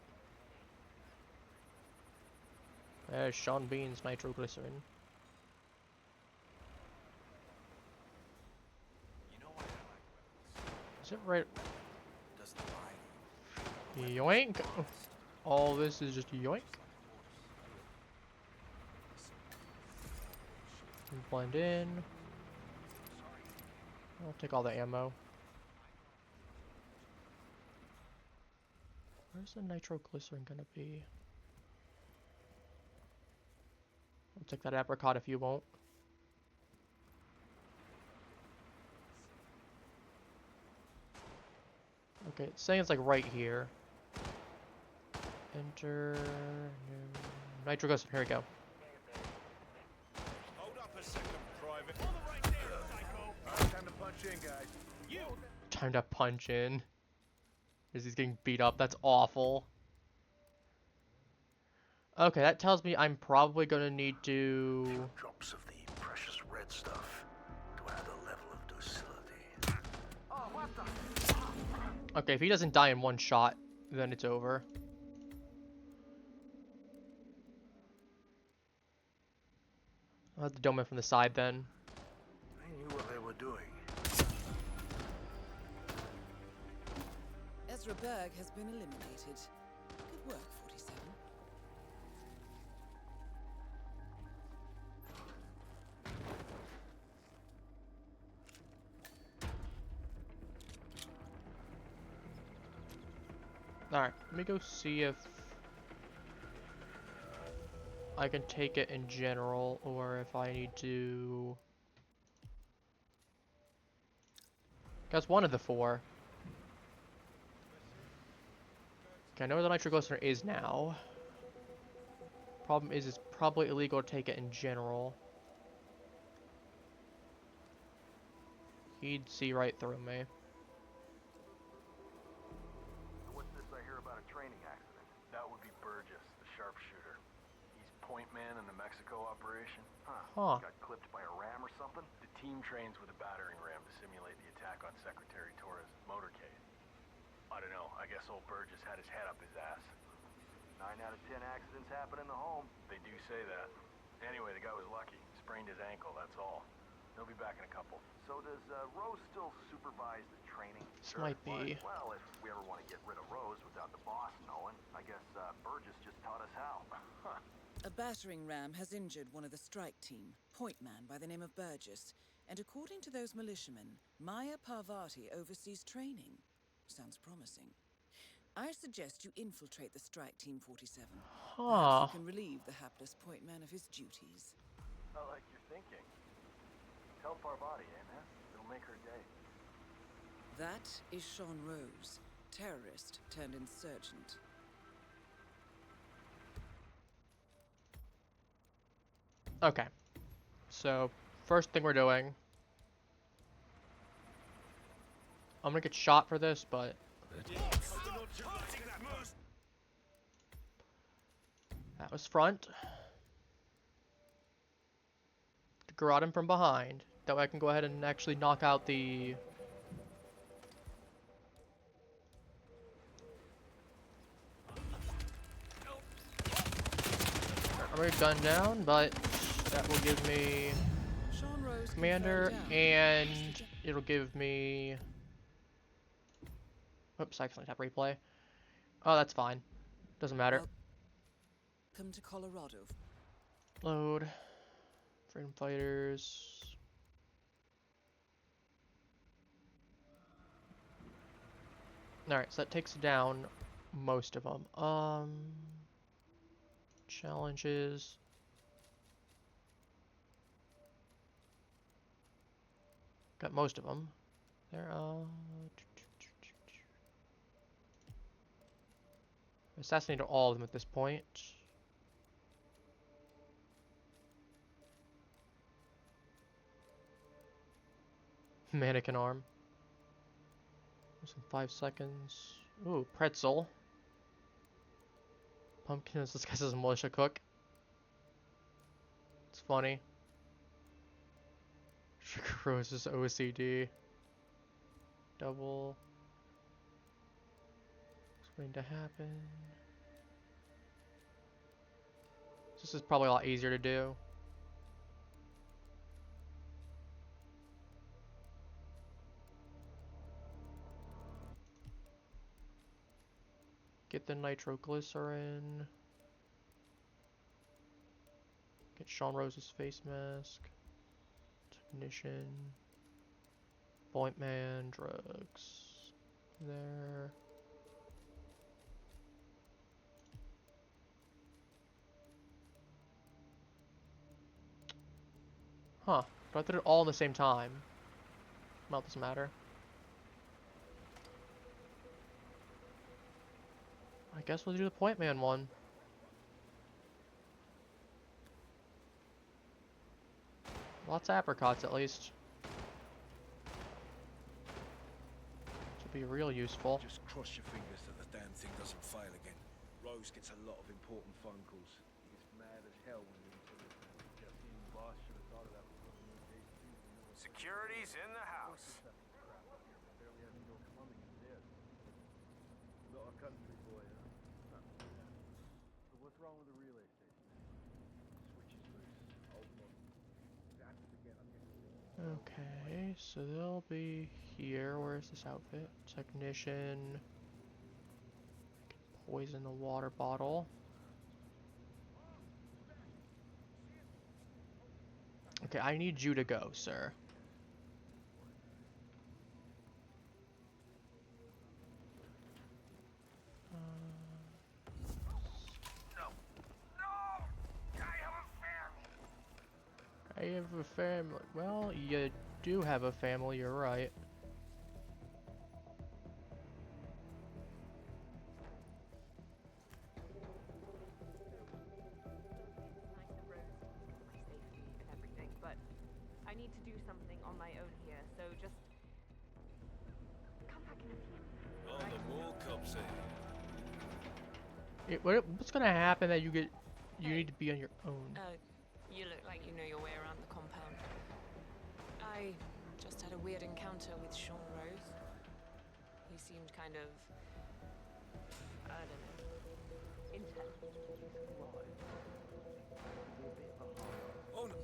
There's Sean Bean's nitroglycerin. You know what I like? Is it right? Does the body Yoink! All this is just yoink. And blend in. I'll take all the ammo. Where's the nitroglycerin gonna be? I'll take that apricot if you won't. Okay, it's saying it's like right here. Enter new nitroglycerin. Here we go. Hold up a second, Private. Hold it right there, psycho. Time to punch in, guys. You. Time to punch in. As he's getting beat up. That's awful. Okay, that tells me I'm probably gonna need to. Drops of the precious red stuff to add a level of docility. Oh, what the? Okay, if he doesn't die in one shot, then it's over. I'll have to dome it from the side then. They knew what they were doing. Ezra Berg has been eliminated. Good work, 47. Alright, let me go see if I can take it in general, or if I need to... That's one of the four. Okay, I know where the nitroglycerin is now. Problem is, it's probably illegal to take it in general. He'd see right through me. What's this I hear about a training accident? That would be Burgess, the sharpshooter. He's point man in the Mexico operation. Huh. Got clipped by a ram or something? The team trains with a battering ram to simulate the attack on Secretary Torres' motorcade. I don't know, I guess old Burgess had his head up his ass. 9 out of 10 accidents happen in the home. They do say that. Anyway, the guy was lucky. Sprained his ankle, that's all. He'll be back in a couple. So does Rose still supervise the training? This might be. Well, if we ever want to get rid of Rose without the boss knowing, I guess Burgess just taught us how. A battering ram has injured one of the strike team, point man by the name of Burgess, and according to those militiamen, Maya Parvati oversees training. Sounds promising. I suggest you infiltrate the strike team 47. Huh. Perhaps you can relieve the hapless point man of his duties. I like your thinking. Tell Parvati, man? It'll make her day. That is Sean Rose, terrorist turned insurgent. Okay. So, first thing we're doing... I'm gonna get shot for this, but... That was front. To garrote him from behind. That way I can go ahead and actually knock out the... I'm gonna gun down, but that will give me Sean Rose commander, confirmed down. and it'll give me... Oops, I accidentally tapped replay. Oh, that's fine. Doesn't matter. Welcome to Colorado. Load. Freedom Fighters. Alright, so that takes down most of them. Challenges. Got most of them. There, assassinated all of them at this point. Mannequin arm. In 5 seconds. Ooh, pretzel. Pumpkin is disguised as a militia cook. It's funny. Sugar Rose is OCD. Double. What's going to happen? This is probably a lot easier to do. Get the nitroglycerin. Get Sean Rose's face mask. Technician. Point man, drugs. There. Huh. But I did it all at the same time. Well, it doesn't matter. I guess we'll do the point man one. Lots of apricots at least. This will be real useful. Just cross your fingers that the damn thing doesn't fail again. Rose gets a lot of important phone calls. He gets mad as hell when you tell him just him, boss should have thought of that before the new case. Security's in the house. Barely have indoor plumbing in there. Not a country boy, huh? So what's wrong with the relay station? Switch is loose. Old model. That's again, I think. Okay, so they'll be here. Where's this outfit? Technician. Poison the water bottle. Okay, I need you to go, sir. I have a family. Well, you do have a family, you're right. But I need to do something on my own here, so just come back in a few. Oh, the mall cops in. What's gonna happen that you need to be on your own? You look like you know your way around the compound. I just had a weird encounter with Sean Rose. He seemed kind of, I don't know, intense. Oh no.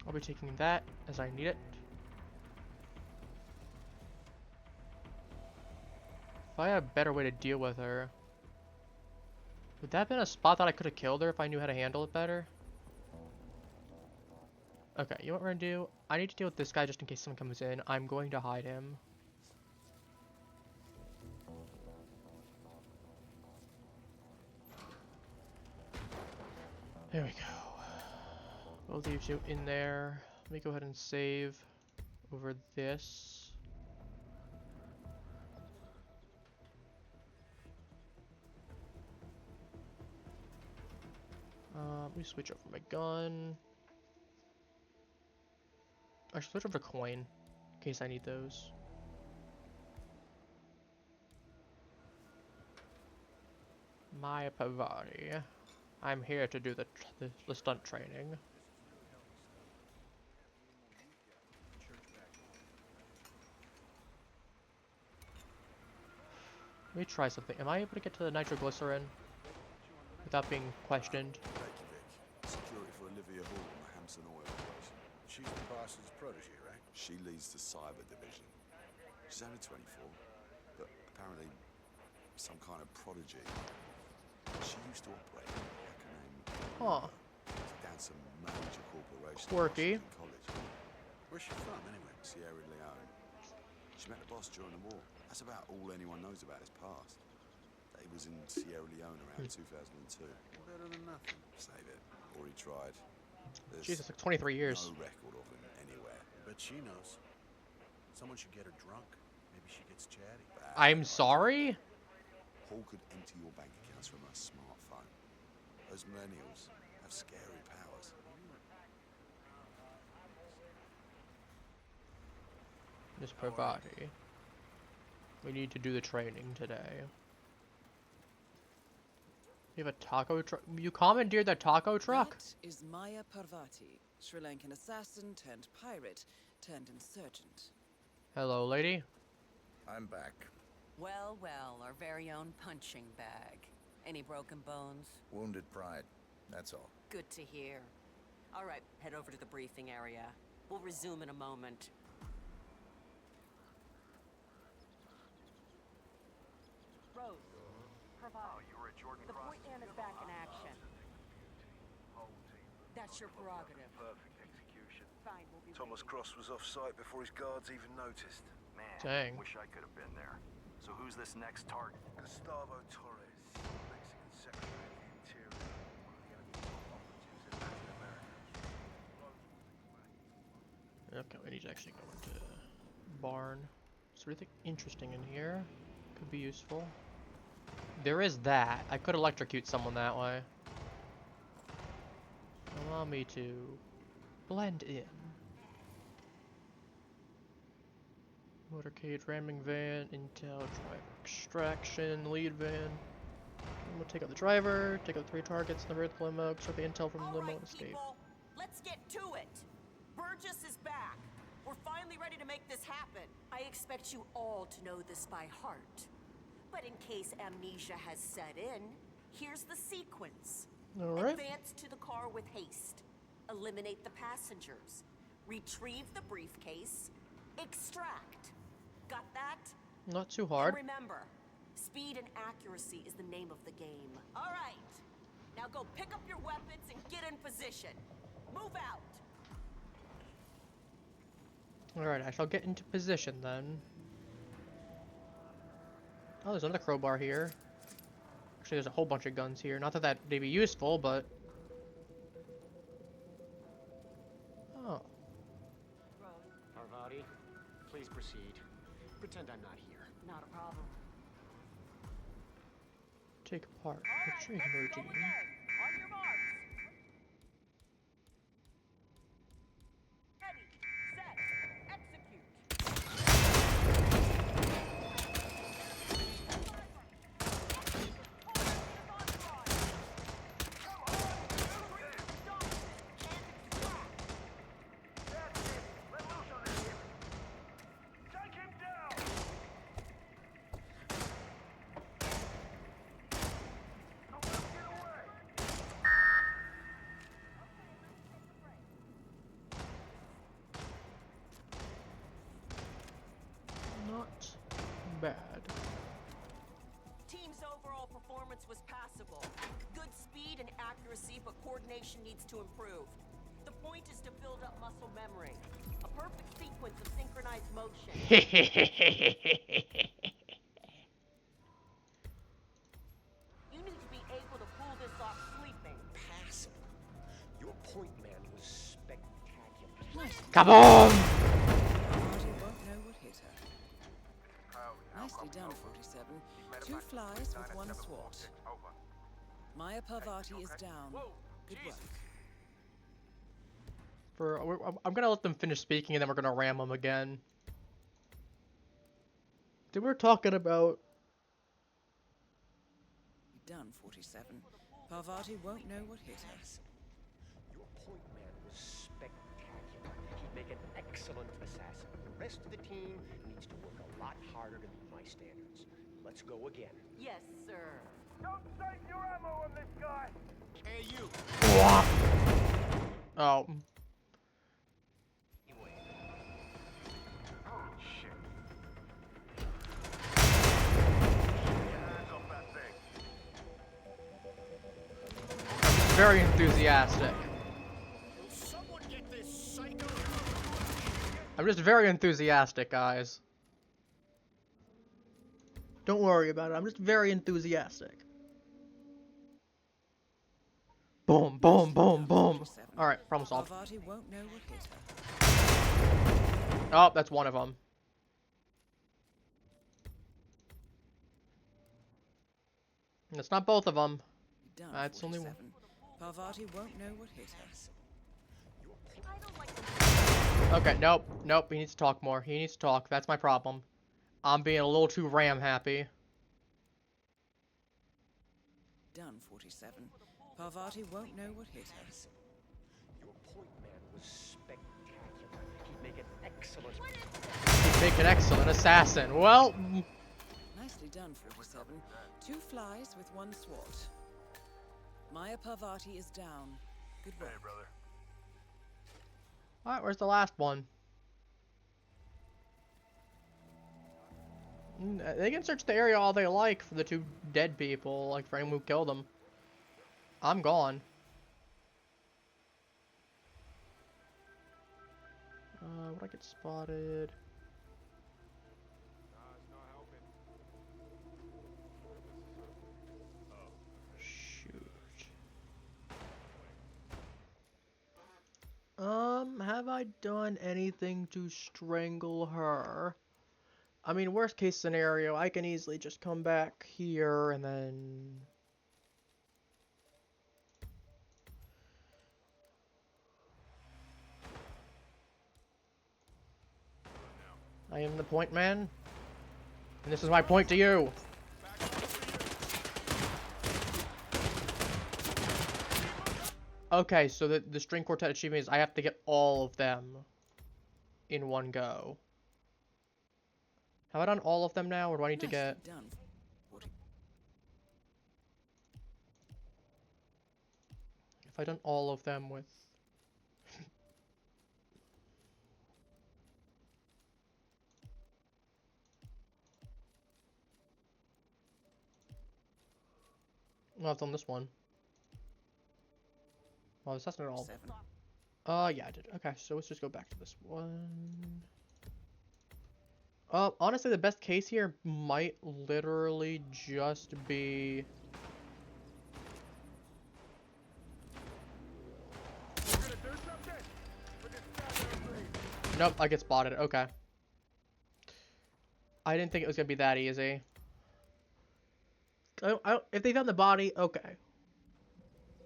I'll be taking that as I need it. If I had a better way to deal with her, would that have been a spot that I could have killed her if I knew how to handle it better? Okay, you know what we're gonna do? I need to deal with this guy just in case someone comes in. I'm going to hide him. There we go. We'll leave you in there. Let me go ahead and save over this. Let me switch over my gun. I should switch over to coin in case I need those. My Apparitio. I'm here to do the stunt training. Let me try something. Am I able to get to the nitroglycerin without being questioned? Thank you, Vic. Security for Olivia Hall in the Hampson Oil operation. She's the Parsons' protege, right? She leads the cyber division. She's only 24, but apparently some kind of prodigy. She used to operate like her name. Huh. Down some major corporations. Quirky. In college. Where's she from, anyway? Sierra Leone. She met the boss during the war. That's about all anyone knows about his past. That he was in Sierra Leone around 2002. Better than nothing. Save it. Or he tried. There's Jesus, like 23 years. no record of him anywhere. But she knows. Someone should get her drunk. Maybe she gets chatty. I'm sorry? Hall could empty your bank accounts from a smartphone. Those millennials have scary powers. Miss Parvati. We need to do the training today. You have a taco truck? You commandeered that taco truck? That is Maya Parvati, Sri Lankan assassin turned pirate turned insurgent. Hello, lady. I'm back. Well, well, our very own punching bag. Any broken bones? Wounded pride, that's all. Good to hear. All right, head over to the briefing area. We'll resume in a moment. Rose. Oh, you were at Jordan The Cross? point man is back in action. Whole team. That's your prerogative. Perfect execution. Fine, we'll be Thomas waiting. Cross was off site before his guards even noticed. Man, Dang. wish I could have been there. So who's this next target? Gustavo Torres, Mexican Secretary of the Interior, one of the enemy's top operatives in Latin America. Okay, we need to actually go into barn. Is there anything interesting in here? Could be useful. There is that. I could electrocute someone that way. Allow me to blend in. Motorcade, ramming van, intel, driver extraction, lead van. And we'll take out the driver, take out 3 targets in the rear of the limo, extract the intel from the limo and escape. People, let's get to it. Burgess is back. We're finally ready to make this happen. I expect you all to know this by heart. But in case amnesia has set in, here's the sequence. Alright. Advance to the car with haste. Eliminate the passengers. Retrieve the briefcase. Extract. Got that? Not too hard. And remember, speed and accuracy is the name of the game. All right. Now go pick up your weapons and get in position. Move out. Alright, I shall get into position then. Oh, there's another crowbar here. Actually, there's a whole bunch of guns here. Not that they'd be useful, but... Oh. Parvati, please proceed. Pretend I'm not here. Not a problem. Take part. Retrieve routine. On your marks. Ready, set, execute. Not bad. Team's overall performance was passable. Good speed and accuracy, but coordination needs to improve. The point is to build up muscle memory. A perfect sequence of synchronized motion. You need to be able to pull this off sleeping. Passable. Your point man was spectacular. Nice. Kaboom! Parvati won't know what hit her. Nicely done, 47. 2 flies with 1 swat. Maya Parvati is down. Good work. I'm gonna let them finish speaking and then we're gonna ram them again. They were talking about... Done, 47. Parvati won't know what hit her. Your point man was spectacular. He'd make an excellent assassin. The rest of the team needs to work a lot harder to meet my standards. Let's go again. Yes, sir. Don't save your ammo on this guy! Hey, you! Oh. Oh, shit. Very enthusiastic. Someone get this psycho! I'm just very enthusiastic, guys. Don't worry about it. I'm just very enthusiastic. Boom, boom, boom, boom. Alright, problem solved. Parvati won't know what hit her. Oh, that's one of them. That's not both of them. Done, That's only one. 47. Parvati won't know what hit her. Okay, nope, nope, he needs to talk more. He needs to talk, that's my problem. I'm being a little too ram happy. Done, 47. Parvati won't know what hit her. Your point man was spectacular. He'd make an excellent... He'd make an excellent assassin. Well... Nicely done, 47. 2 flies with 1 swat. Maya Parvati is down. Good work. Hey, brother. Alright, where's the last one? They can search the area all they like for the 2 dead people, like for anyone who killed them. I'm gone. Would I get spotted? It's not helping. Shoot. Have I done anything to strangle her? I mean, worst case scenario, I can easily just come back here and then... I am the point man, and this is my point to you. Okay, so the string quartet achievement is I have to get all of them in one go. Have I done all of them now, or do I need to get... Done. If I done all of them with... Well, I've done this one. Well, that's not all. Yeah, I did. Okay, so let's just go back to this one. Honestly, the best case here might literally just be... Nope, I get spotted. Okay. I didn't think it was gonna be that easy. If they found the body, okay.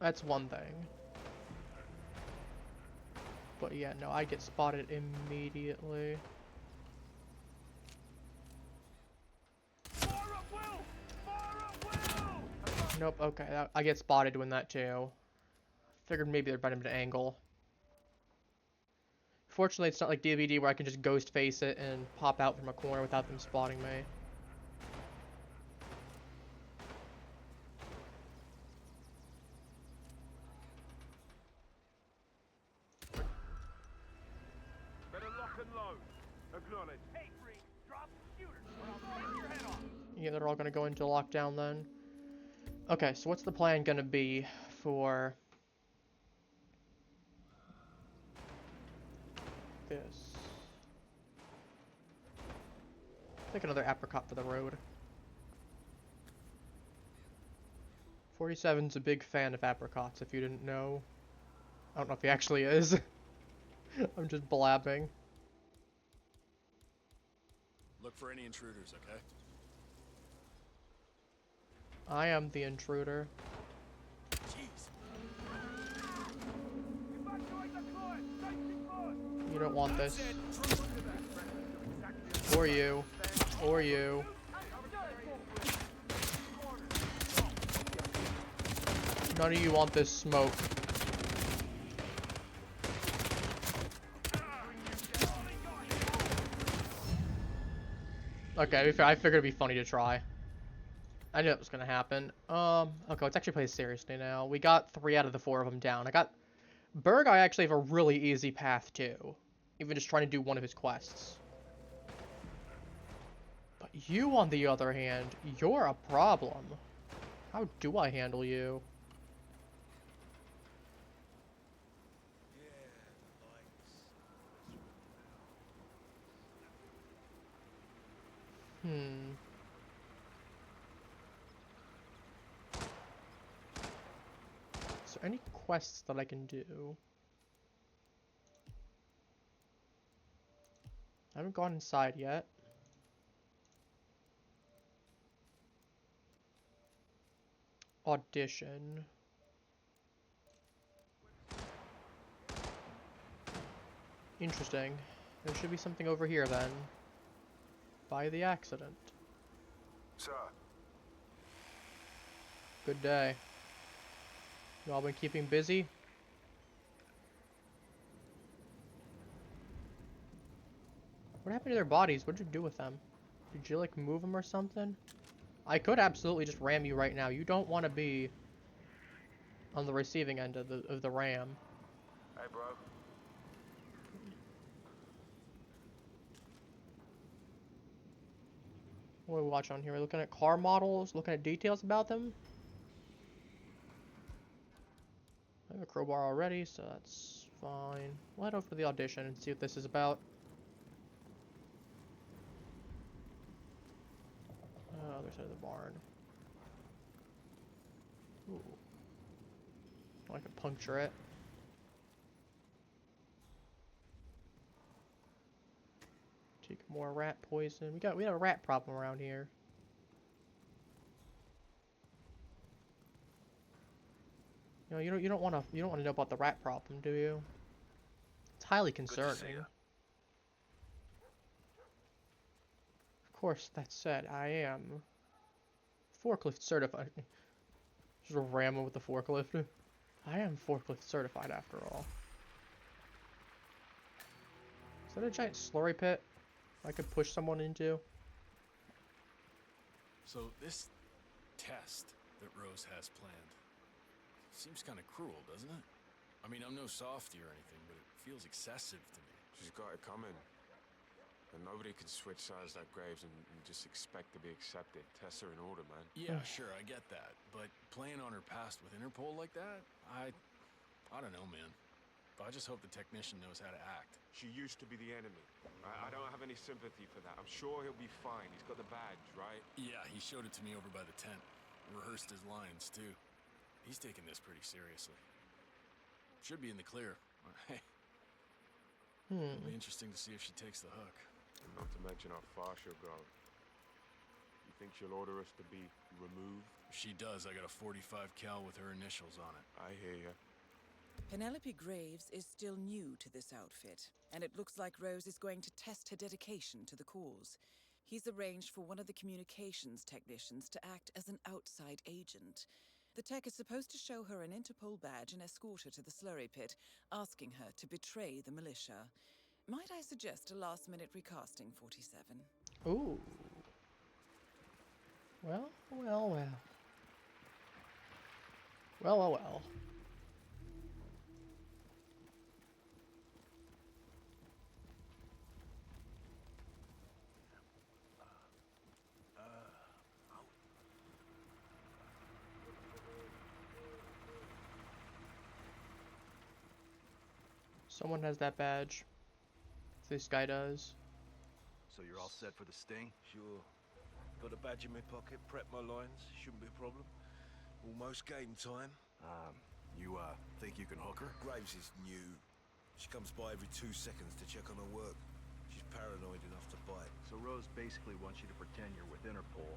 That's one thing. But yeah, no, I get spotted immediately. Nope, okay, I get spotted doing that too. Figured maybe they're better at an angle. Fortunately, it's not like DVD where I can just ghost face it and pop out from a corner without them spotting me. Better lock and load. Acknowledge. Hey, freak, drop the shooter, or I'll take your head off. Yeah, they're all gonna go into lockdown then. Okay, so what's the plan gonna be for this? Take another apricot for the road. 47's a big fan of apricots, if you didn't know. I don't know if he actually is. I'm just blabbing. Look for any intruders, okay? I am the intruder. You don't want this. Or you. Or you. None of you want this smoke. Okay, to be fair, I figured it'd be funny to try. I knew that was gonna happen. Okay, let's actually play seriously now. We got 3 out of the 4 of them down. Berg, I actually have a really easy path to. Even just trying to do one of his quests. But you, on the other hand, you're a problem. How do I handle you? Is there any quests that I can do? I haven't gone inside yet. Audition. Interesting. There should be something over here then. By the accident. Sir. Good day. You all been keeping busy? What happened to their bodies? What did you do with them? Did you like move them or something? I could absolutely just ram you right now. You don't want to be on the receiving end of the ram. Hey, bro. What do we watch on here? We're looking at car models, looking at details about them. I have a crowbar already, so that's fine. We'll head over to the audition and see what this is about. Other side of the barn. Ooh. I can puncture it. Take more rat poison. We have a rat problem around here. You know, you don't want to know about the rat problem, do you? It's highly concerning. Of course, that said, I am forklift certified. Just ram him with the forklift. I am forklift certified after all. Is that a giant slurry pit I could push someone into? So this test that Rose has planned seems kind of cruel, doesn't it? I mean, I'm no softie or anything, but it feels excessive to me. She's got it coming. And nobody can switch sides like Graves and just expect to be accepted. Tests are in order, man. Yeah, sure, I get that. But playing on her past with Interpol like that? I don't know, man. But I just hope the technician knows how to act. She used to be the enemy. I don't have any sympathy for that. I'm sure he'll be fine. He's got the badge, right? Yeah, he showed it to me over by the tent. Rehearsed his lines, too. He's taking this pretty seriously. Should be in the clear. Hey. It'll be interesting to see if she takes the hook. And not to mention how far she'll go. You think she'll order us to be removed? If she does, I got a 45 cal with her initials on it. I hear ya. Penelope Graves is still new to this outfit, and it looks like Rose is going to test her dedication to the cause. He's arranged for one of the communications technicians to act as an outside agent. The tech is supposed to show her an Interpol badge and escort her to the slurry pit, asking her to betray the militia. Might I suggest a last-minute recasting, 47? Ooh. Well, well, well. Well, well, well. Someone has that badge. This guy does. So you're all set for the sting? Sure. Got a badge in my pocket, prep my lines, shouldn't be a problem. Almost game time. You think you can hook her? Graves is new. She comes by every 2 seconds to check on her work. She's paranoid enough to bite. So Rose basically wants you to pretend you're with Interpol,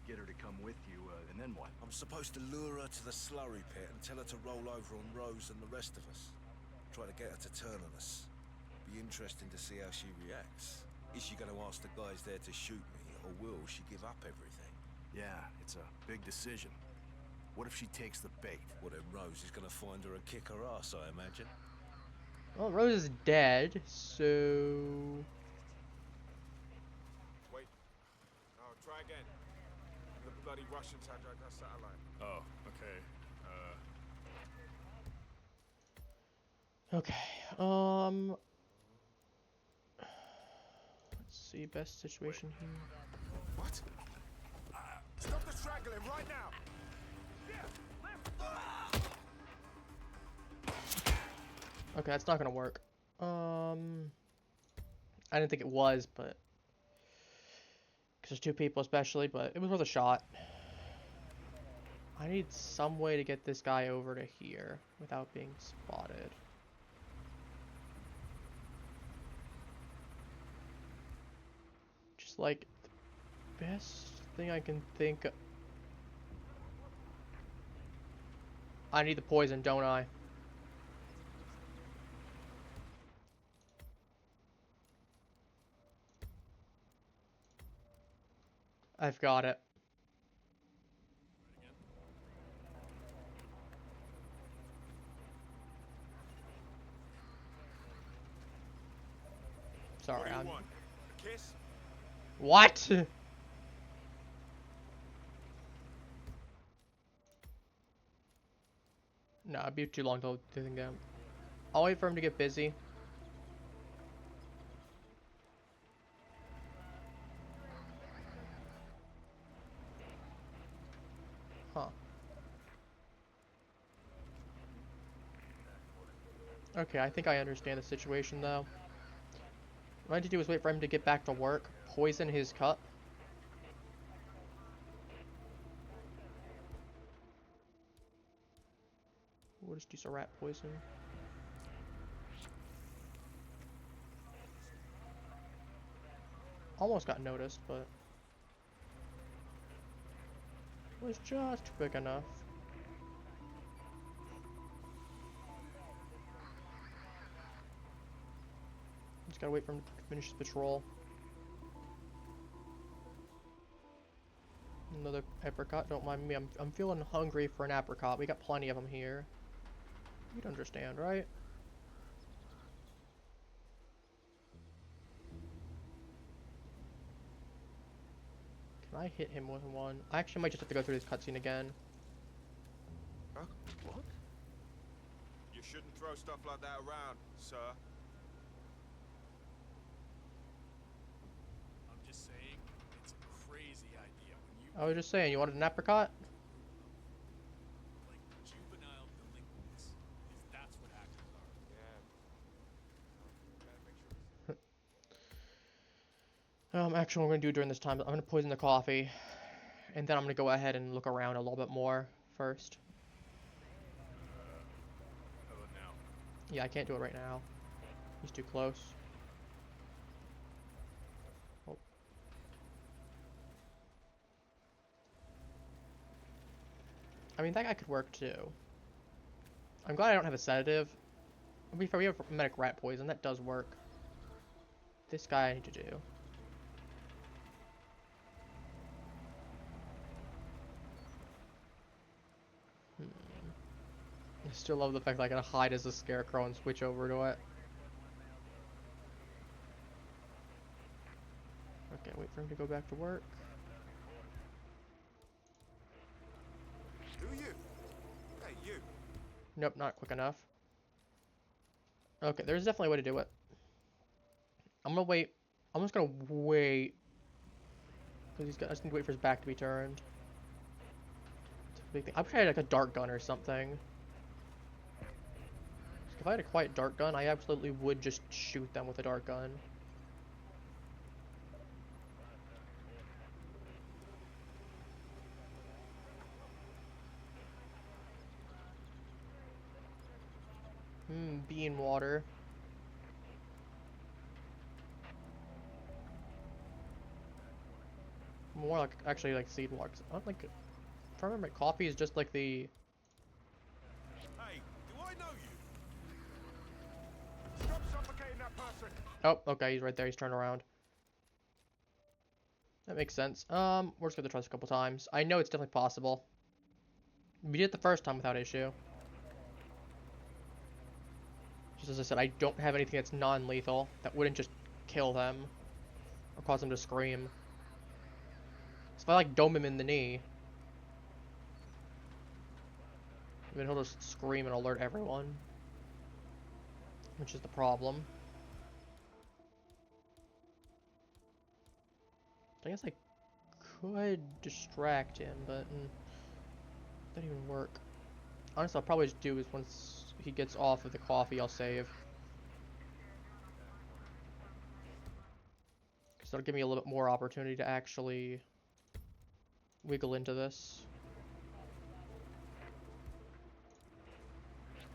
get her to come with you, and then what? I'm supposed to lure her to the slurry pit and tell her to roll over on Rose and the rest of us. Try to get her to turn on us. Be interesting to see how she reacts. Is she going to ask the guys there to shoot me, or will she give up everything? Yeah, it's a big decision. What if she takes the bait? Well, then Rose is going to find her and kick her ass, I imagine. Well, Rose is dead, so... Wait. No, try again. The bloody Russians hijacked our satellite. Oh, okay. Okay, let's see, best situation here. What? Stop the strangling right now! Okay, that's not gonna work. I didn't think it was, but... Because there's 2 people especially, but it was worth a shot. I need some way to get this guy over to here without being spotted. Just like the best thing I can think of. I need the poison, don't I? I've got it. Sorry, I'm... A kiss? What? No, it'd be too long to hold the thing down. I'll wait for him to get busy. Huh. Okay, I think I understand the situation though. What I need to do is wait for him to get back to work, poison his cup. We'll just do some rat poison. Almost got noticed, but it was just quick enough. Just gotta wait for him to finish his patrol. Another apricot, don't mind me. I'm feeling hungry for an apricot. We got plenty of them here. You'd understand, right? Can I hit him with one? I actually might just have to go through this cutscene again. Huh? What? You shouldn't throw stuff like that around, sir. I'm just saying, it's a crazy idea when you... I was just saying, you wanted an apricot? Like juvenile delinquents, if that's what hackers are. Yeah. Actually, what I'm gonna do during this time, I'm gonna poison the coffee, and then I'm gonna go ahead and look around a little bit more first. How about now? Yeah, I can't do it right now. He's too close. Oh. I mean, that guy could work too. I'm glad I don't have a sedative. To be fair, we have medic rat poison. That does work. This guy I need to do. I still love the fact that I can hide as a scarecrow and switch over to it. Okay, wait for him to go back to work. Who are you? Hey, you. Nope, not quick enough. Okay, there's definitely a way to do it. I'm gonna wait. I'm just gonna wait. Because I just need to wait for his back to be turned. It's a big thing. I'm trying like a dart gun or something. If I had a quiet dart gun, I absolutely would just shoot them with a dart gun. Bean water. More like, actually like seed water. I don't like, if I remember, coffee is just like the... Hey, do I know you? Stop suffocating that person. Oh, okay, he's right there. He's turned around. That makes sense. We're just gonna try this a couple times. I know it's definitely possible. We did it the first time without issue. Just as I said, I don't have anything that's non-lethal that wouldn't just kill them or cause them to scream. So if I like dome him in the knee, then he'll just scream and alert everyone, which is the problem. I guess I could distract him, but that didn't even work. Honestly, I'll probably just do is once he gets off of the coffee, I'll save. Because that'll give me a little bit more opportunity to actually wiggle into this.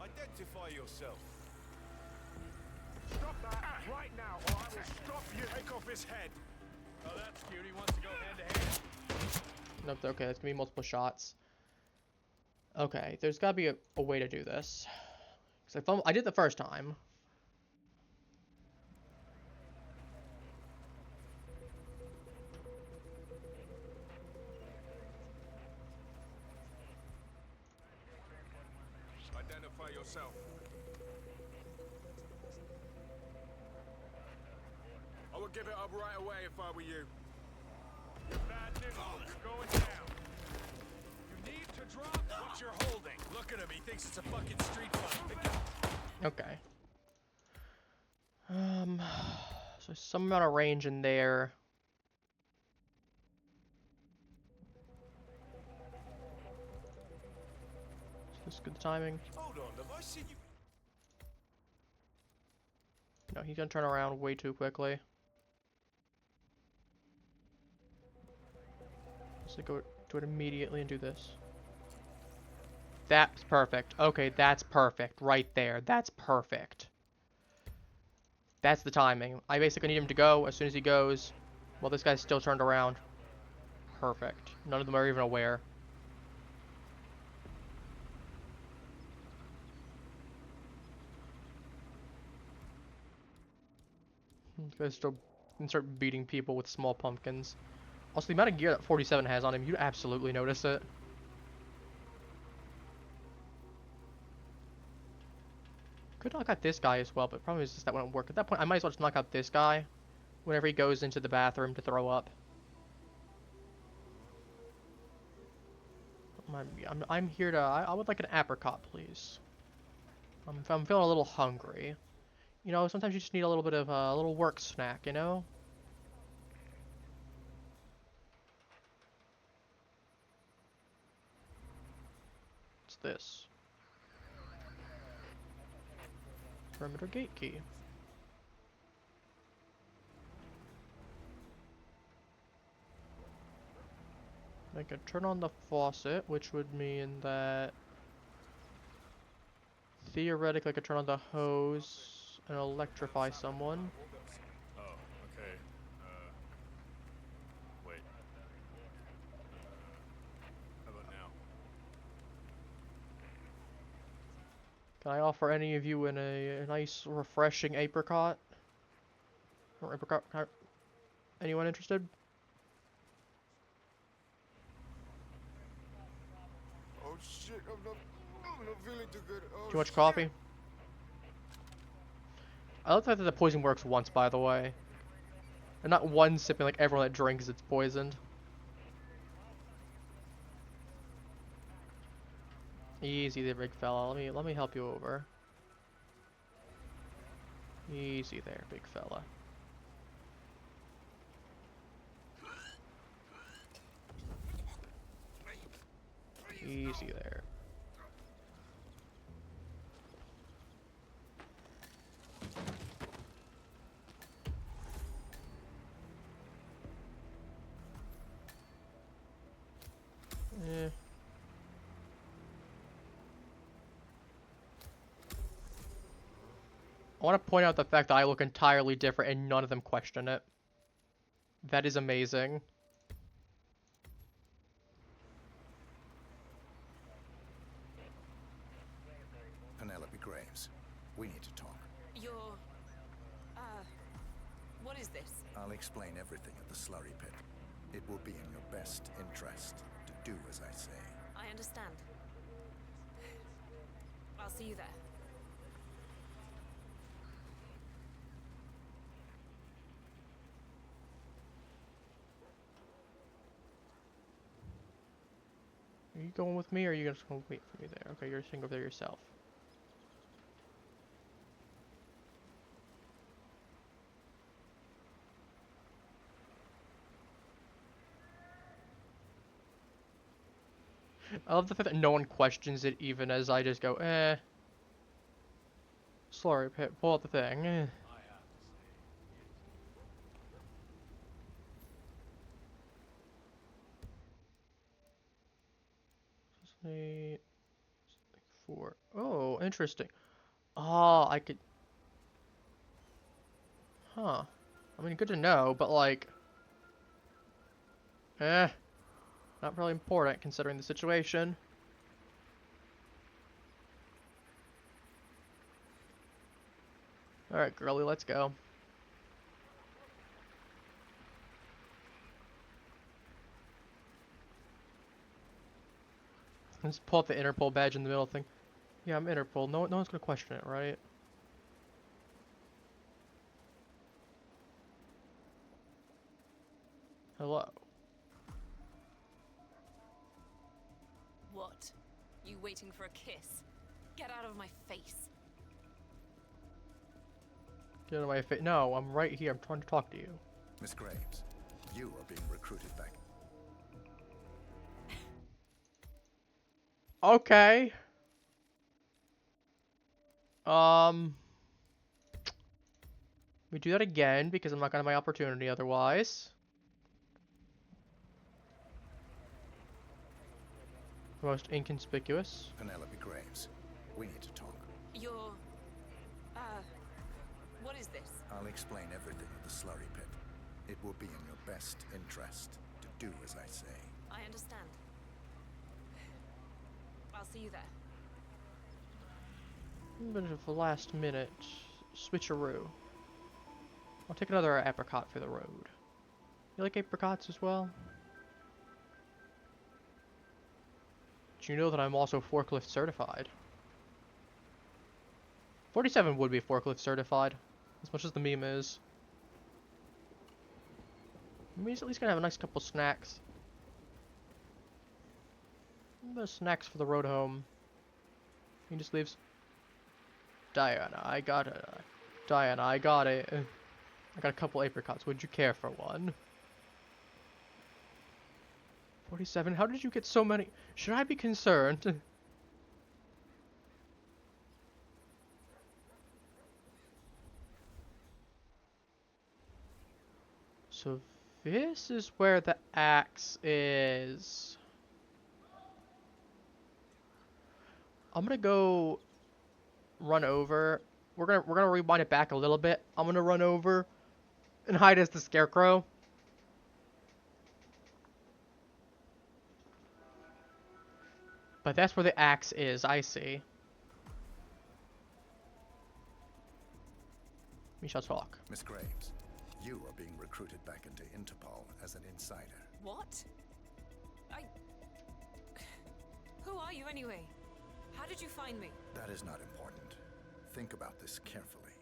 Identify yourself. Stop that right now, or I will stop you. Take off his head. Oh, that's cute. He wants to go hand to hand. Nope, okay, that's gonna be multiple shots. Okay, there's gotta be a way to do this. Because I did the first time. Identify yourself. I would give it up right away if I were you. Bad news. You're going down. You Need to drop what you're holding. Look at him. He thinks it's a fucking street fight. Okay. So some amount of range in there. Is this good timing? Hold on, have I seen you? No, he's gonna turn around way too quickly. So go do it immediately and do this. That's perfect. Okay, that's perfect. Right there. That's perfect. That's the timing. I basically need him to go as soon as he goes. Well, this guy's still turned around. Perfect. None of them are even aware. This guy's still can start beating people with small pumpkins. Also, the amount of gear that 47 has on him, you'd absolutely notice it. Could knock out this guy as well, but the problem is just that wouldn't work. At that point, I might as well just knock out this guy whenever he goes into the bathroom to throw up. I'm here to... I would like an apricot, please. I'm feeling a little hungry. You know, sometimes you just need a little bit of a little work snack, you know? What's this? Perimeter gate key. I can turn on the faucet, which would mean that theoretically I could turn on the hose and electrify someone. Oh, okay. Wait. How about now? Can I offer any of you a nice, refreshing apricot? Or apricot? Anyone interested? Oh shit, I'm not feeling too good. Oh, Too much coffee? I love the fact that the poison works once, by the way. And not one sipping like everyone that drinks it's poisoned. Easy there, big fella. Let me help you over. Easy there, big fella. Easy there. I want to point out the fact that I look entirely different and none of them question it. That is amazing. Penelope Graves, we need to talk. You're... what is this? I'll explain everything at the slurry pit. It will be in your best interest to do as I say. I understand. I'll see you there. Are you going with me, or are you just going to wait for me there? Okay, you're just going to go there yourself. I love the fact that no one questions it, even as I just go, eh. Slurry pit, pull out the thing. Eh. Eight, 4. Oh, interesting. Oh, I could... Huh. I mean, good to know, but like... Not really important, considering the situation. Alright, girly, let's go. Let's pull up the Interpol badge in the middle thing. Yeah, I'm Interpol. No one's gonna question it, right? Hello. What? You waiting for a kiss? Get out of my face. Get out of my face. No, I'm right here. I'm trying to talk to you. Miss Graves, you are being recruited back. Okay. We do that again because I'm not gonna have my opportunity otherwise. Most inconspicuous. Penelope Graves, we need to talk. You're... what is this? I'll explain everything at the slurry pit. It will be in your best interest to do as I say. I understand. I'll see you there. Bit of a last minute switcheroo. I'll take another apricot for the road. You like apricots as well? Do you know that I'm also forklift certified? 47 would be forklift certified, as much as the meme is. He's at least gonna have a nice couple snacks. A bit of snacks for the road home. He just leaves. Diana, I got it. Diana, I got it. I got a couple apricots. Would you care for one? 47, how did you get so many? Should I be concerned? So this is where the axe is. I'm gonna go run over. We're gonna rewind it back a little bit. I'm gonna run over and hide as the scarecrow. But that's where the axe is, I see. We shall talk. Miss Graves, you are being recruited back into Interpol as an insider. What? Who are you anyway? How did you find me? That is not important. Think about this carefully.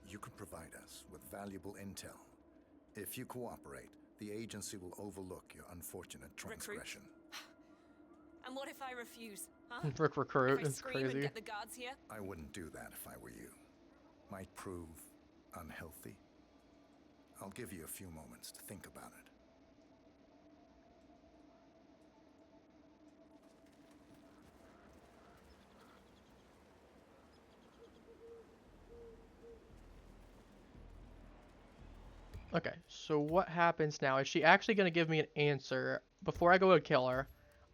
You can provide us with valuable intel. If you cooperate, the agency will overlook your unfortunate transgression. And what if I refuse? Huh? Recruit, if I it's scream crazy. And get the guards here? I wouldn't do that if I were you. Might prove unhealthy. I'll give you a few moments to think about it. Okay, so what happens now? Is she actually going to give me an answer before I go to kill her?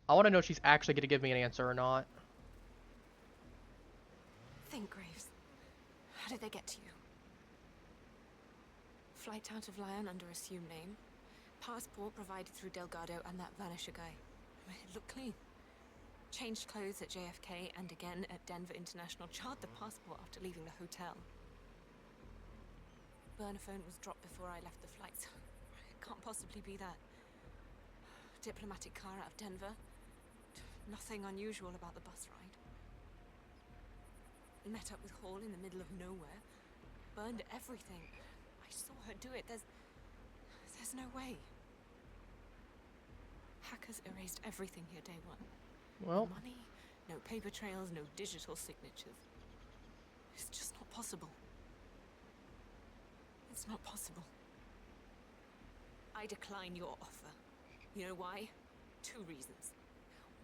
I want to know if she's actually going to give me an answer or not. Think, Graves. How did they get to you? Flight out of Lyon under assumed name. Passport provided through Delgado and that Vanisher guy. It looked clean. Changed clothes at JFK and again at Denver International. Charred the passport after leaving the hotel. Burner phone was dropped before I left the flight, so it can't possibly be that. Diplomatic car out of Denver. Nothing unusual about the bus ride. Met up with Hall in the middle of nowhere. Burned everything. I saw her do it. There's no way. Hackers erased everything here day one. Well. No money, no paper trails, no digital signatures. It's just not possible. It's not possible. I decline your offer. You know why? 2 reasons.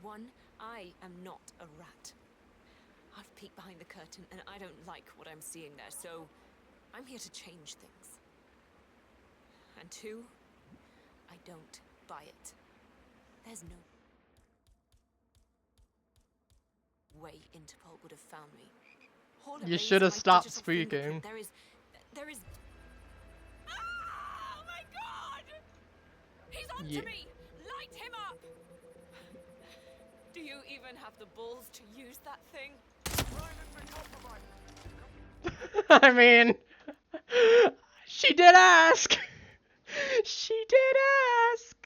1, I am not a rat. I've peeked behind the curtain and I don't like what I'm seeing there, so I'm here to change things. And 2, I don't buy it. There's no way Interpol would have found me. You should have stopped speaking. There is... Oh my god! He's onto me! Light him up! Do you even have the balls to use that thing? I mean, she did ask. She did ask.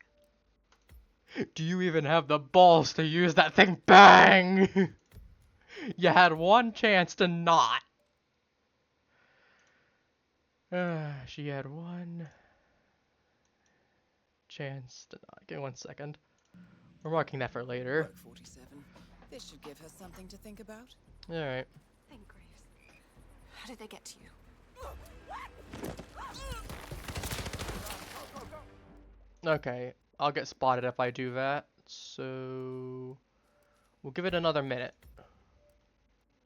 Do you even have the balls to use that thing? Bang! You had one chance to not. She had one chance to not. Give me 1 second. We're marking that for later. Work 47. This should give her something to think about. Alright. Think, Graves. How did they get to you? Okay, I'll get spotted if I do that, so we'll give it another minute.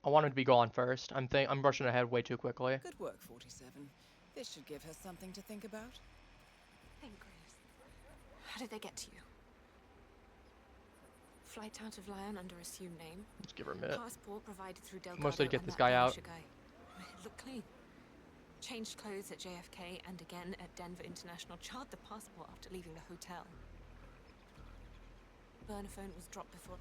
I wanted to be gone first. I'm rushing ahead way too quickly. Good work, 47. This should give her something to think about. Think, Graves. How did they get to you? Flight out of Lyon under assumed name. Let's give her a minute. Passport provided through Delgado. Mostly to get and this that guy out. Berisha guy. It looked clean. Changed clothes at JFK and again at Denver International. Charred the passport after leaving the hotel. Burner phone was dropped before.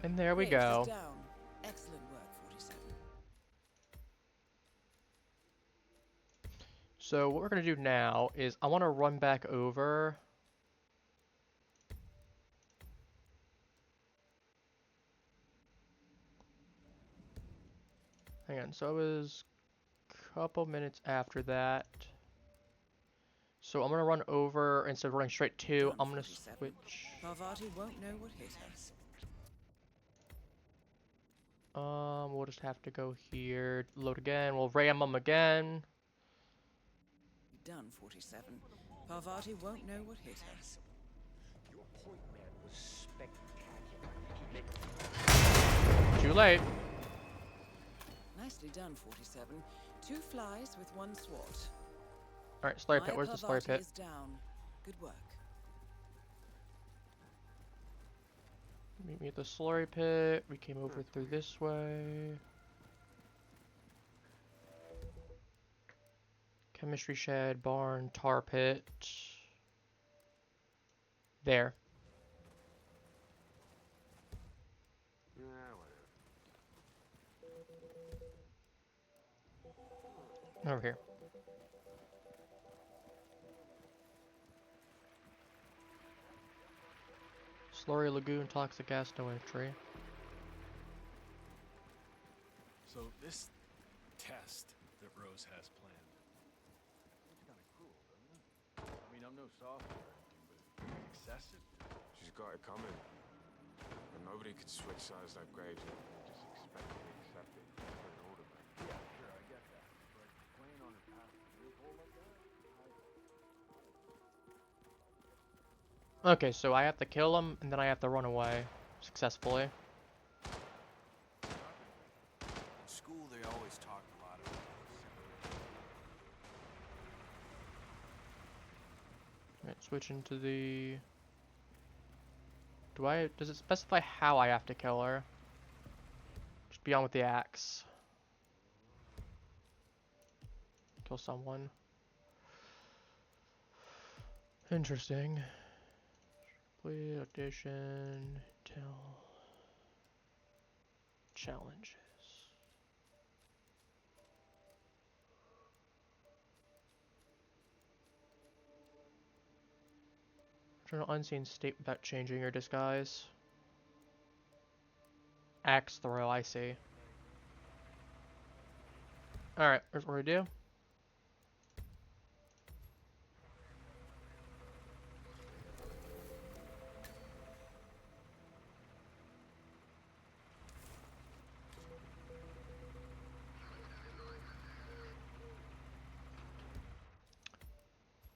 And there we Graves go. is down. Excellent work, 47. So what we're going to do now is I want to run back over. Hang on, so it was a couple minutes after that. So I'm going to run over, instead of running straight to, I'm going to switch. Parvati won't know what hit her. We'll just have to go here, load again, we'll ram them again. Done, 47. Parvati won't know what hit her. Your point man was spectacular. Too late. Nicely done, 47. 2 flies with 1 swat. Alright, slurry pit, where's the slurry Parvati pit? is down. Good work. Meet me at the slurry pit. We came over through this way. Chemistry shed, barn, tar pit. There. Over here. Slurry lagoon, toxic gas, no entry. So this test that Rose has planned. It's kind of cruel, doesn't it? I mean, I'm no software or anything, but excessive. She's got it coming. And nobody could switch sides like Graves and just expect to be accepted for an older man. Yeah, sure, I get that. But playing on her past loophole like that? Okay, so I have to kill him, and then I have to run away successfully. In school, they always talked a lot about Right, switch into the... Does it specify how I have to kill her? Just be on with the axe. Kill someone. Interesting. Complete audition till challenges. Journal unseen state without changing your disguise. Axe throw, I see. Alright, here's what we do.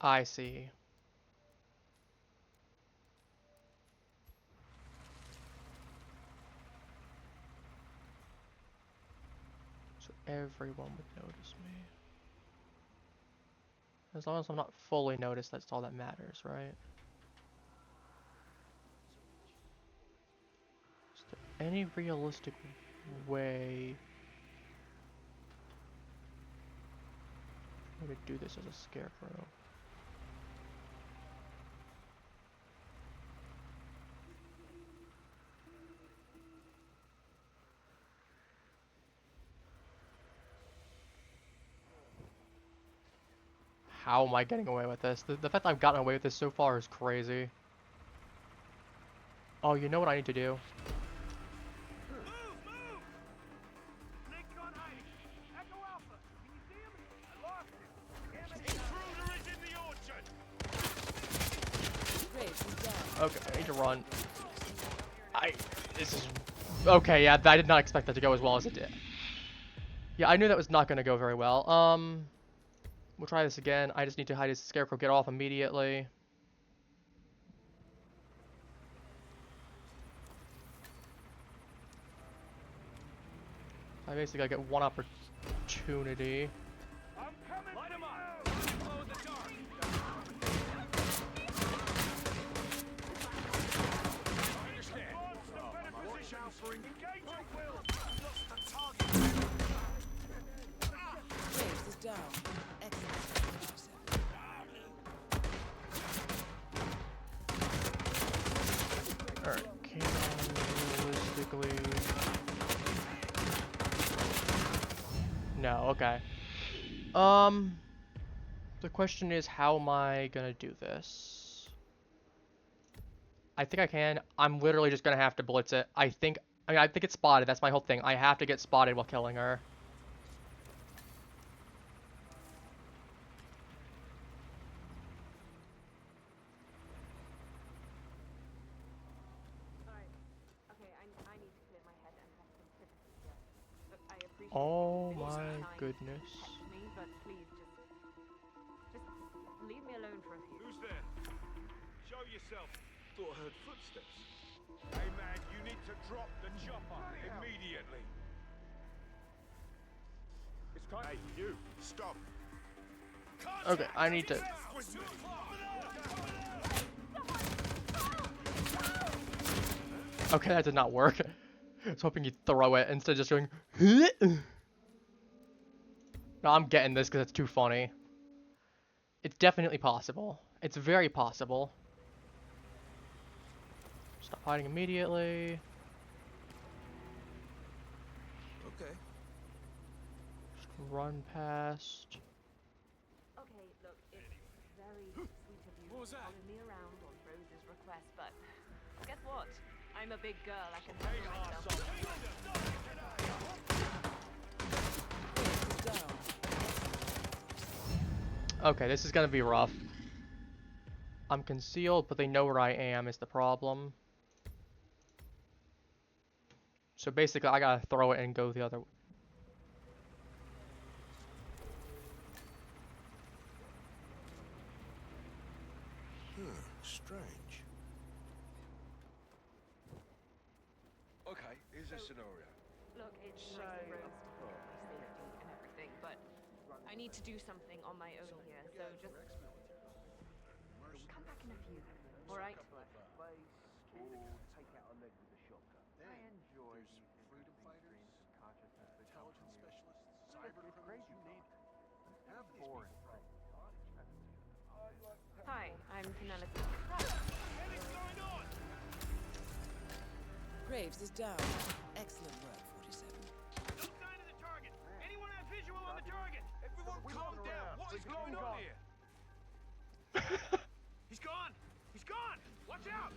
I see. So everyone would notice me. As long as I'm not fully noticed, that's all that matters, right? Is there any realistic way to do this as a scarecrow? How am I getting away with this? The fact that I've gotten away with this so far is crazy. Oh, you know what I need to do? Okay, I need to run. This is... Okay, yeah, I did not expect that to go as well as it did. Yeah, I knew that was not going to go very well. We'll try this again. I just need to hide his scarecrow, get off immediately. I basically gotta get one opportunity. Light 'em up. Follow the dark. Understand. Watch out for engaging will. Lost the target. Graves is down. Excellent. Alright, realistically... No, okay. The question is, how am I gonna do this? I think I can. I'm literally just gonna have to blitz it. I think it's spotted. That's my whole thing. I have to get spotted while killing her. Oh my goodness. But please, just leave me alone for a few. Who's there? Show yourself. Thought I heard footsteps. Hey man, you need to drop the chopper immediately. It's time. Hey, you, stop. Okay, I need to... Okay, that did not work. I was hoping you'd throw it instead of just going... No, I'm getting this because it's too funny. It's definitely possible. It's very possible. Stop hiding immediately. Okay. Just run past. Okay, look, it's very sweet of you following me around on Rose's request, but guess what? I'm a big girl. I can handle myself. Okay, this is gonna be rough. I'm concealed, but they know where I am is the problem. So basically, I gotta throw it and go the other way. Strange. Okay, here's a scenario. Look, it's nice of Rose to help my safety and everything, but I need to do something on my own here, so just come back in a few, alright? Take out a leg with a shotgun. I enjoy freedom fighters, consciousness, intelligence specialists, cyber criminals, you need. How boring. Hi, I'm Penelope. Graves is down. Excellent work, 47. No sign of the target. Anyone have visual on the target? Everyone calm down. What is going on here? He's gone. He's gone. Watch out.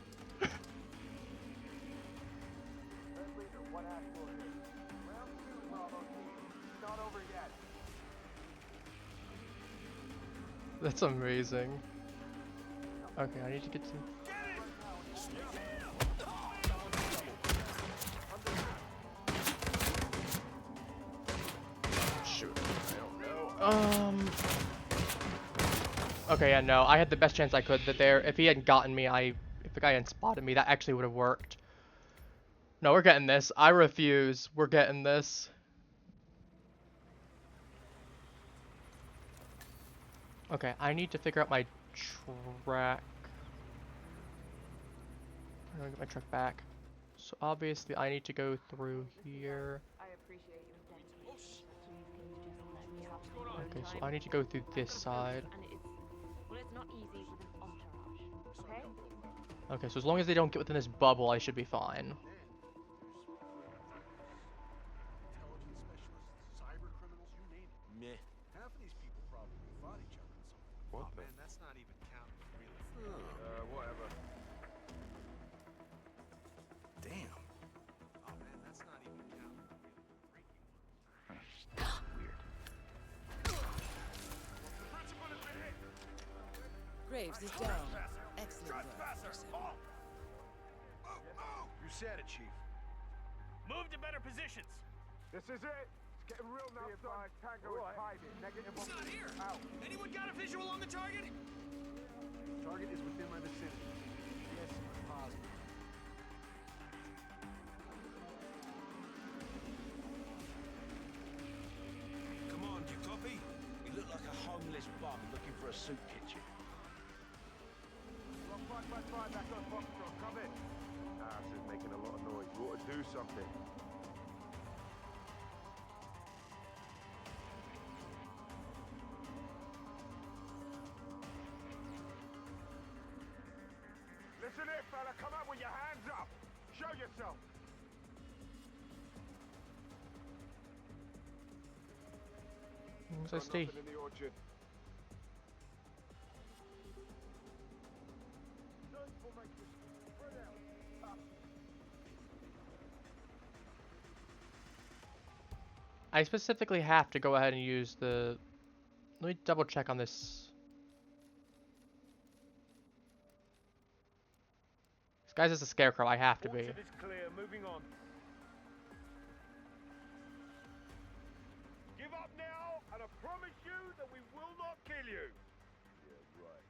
Leader, what actual here? Round 2, Bravo team. It's not over yet. That's amazing. Okay, I need to get to... Shoot, I don't know. Okay, yeah, no, I had the best chance I could there. If he hadn't gotten me, if the guy hadn't spotted me, that actually would have worked. No, we're getting this. I refuse. We're getting this. Okay, I need to figure out my track. I'm gonna get my truck back. So obviously I need to go through here. I appreciate you attending. Please, can you just let me have some alone Okay, so time? I need to go through this side. And it's not easy with an entourage, okay? Okay, so as long as they don't get within this bubble, I should be fine. Intelligence specialists, cyber criminals, you name it. Meh. Half of these people probably fought each other at some point. What Oh, the? man, that's not even counting, really. Whatever. Damn. Oh, man, that's not even counting, really. Weird. Principal has been hit. Graves is down. Excellent work, 47. said it, Chief. Move to better positions. This is it. It's getting real now, son. Tango is hiding. Negative. It's not here. Out. Anyone got a visual on the target? Target is within my vicinity. Yes, I'm positive. Come on, do you copy? You look like a homeless bum looking for a soup kitchen. Well, 555 back on Foxtrot. Come in. This is making a lot of noise. We ought to do something. Listen here, fella. Come up with your hands up. Show yourself. So stay. Nothing in the orchard. I specifically have to go ahead and use the... Let me double check on this. This guy's just a scarecrow, I have to be. Orchard is clear. Moving on. Give up now, and I promise you that we will not kill you. Yeah, right.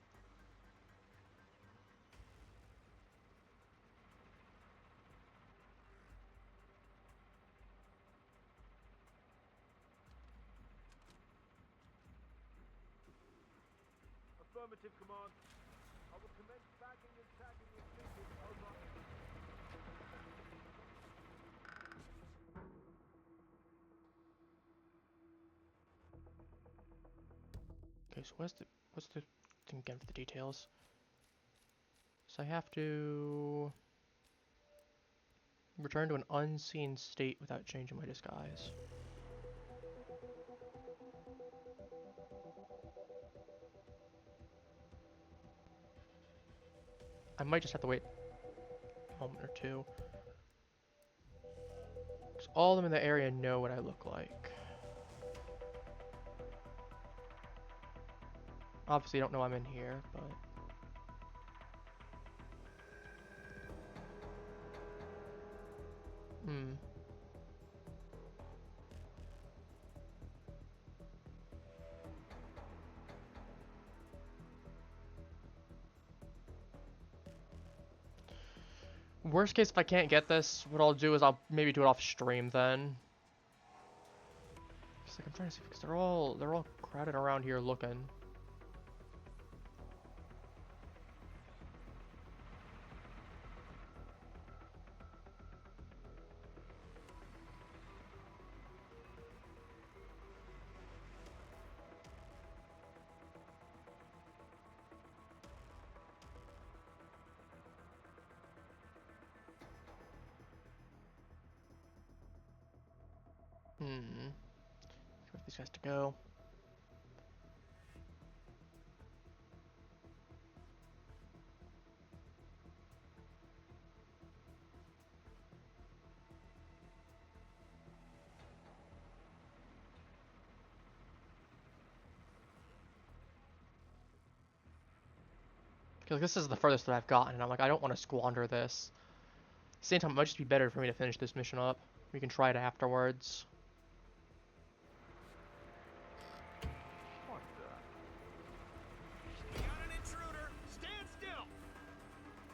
Affirmative, command. I will commence bagging and tagging your figures. Over. Okay, so what's the thing again for the details? So I have to return to an unseen state without changing my disguise. I might just have to wait a moment or two. 'Cause all of them in the area know what I look like. Obviously, don't know I'm in here, but... Worst case, if I can't get this, what I'll do is I'll maybe do it off stream then. Just like I'm trying to see, because they're all crowded around here looking. Where these guys to go? Because this is the furthest that I've gotten, and I'm like, I don't want to squander this. At the same time, it might just be better for me to finish this mission up. We can try it afterwards. We got an intruder. Stand still.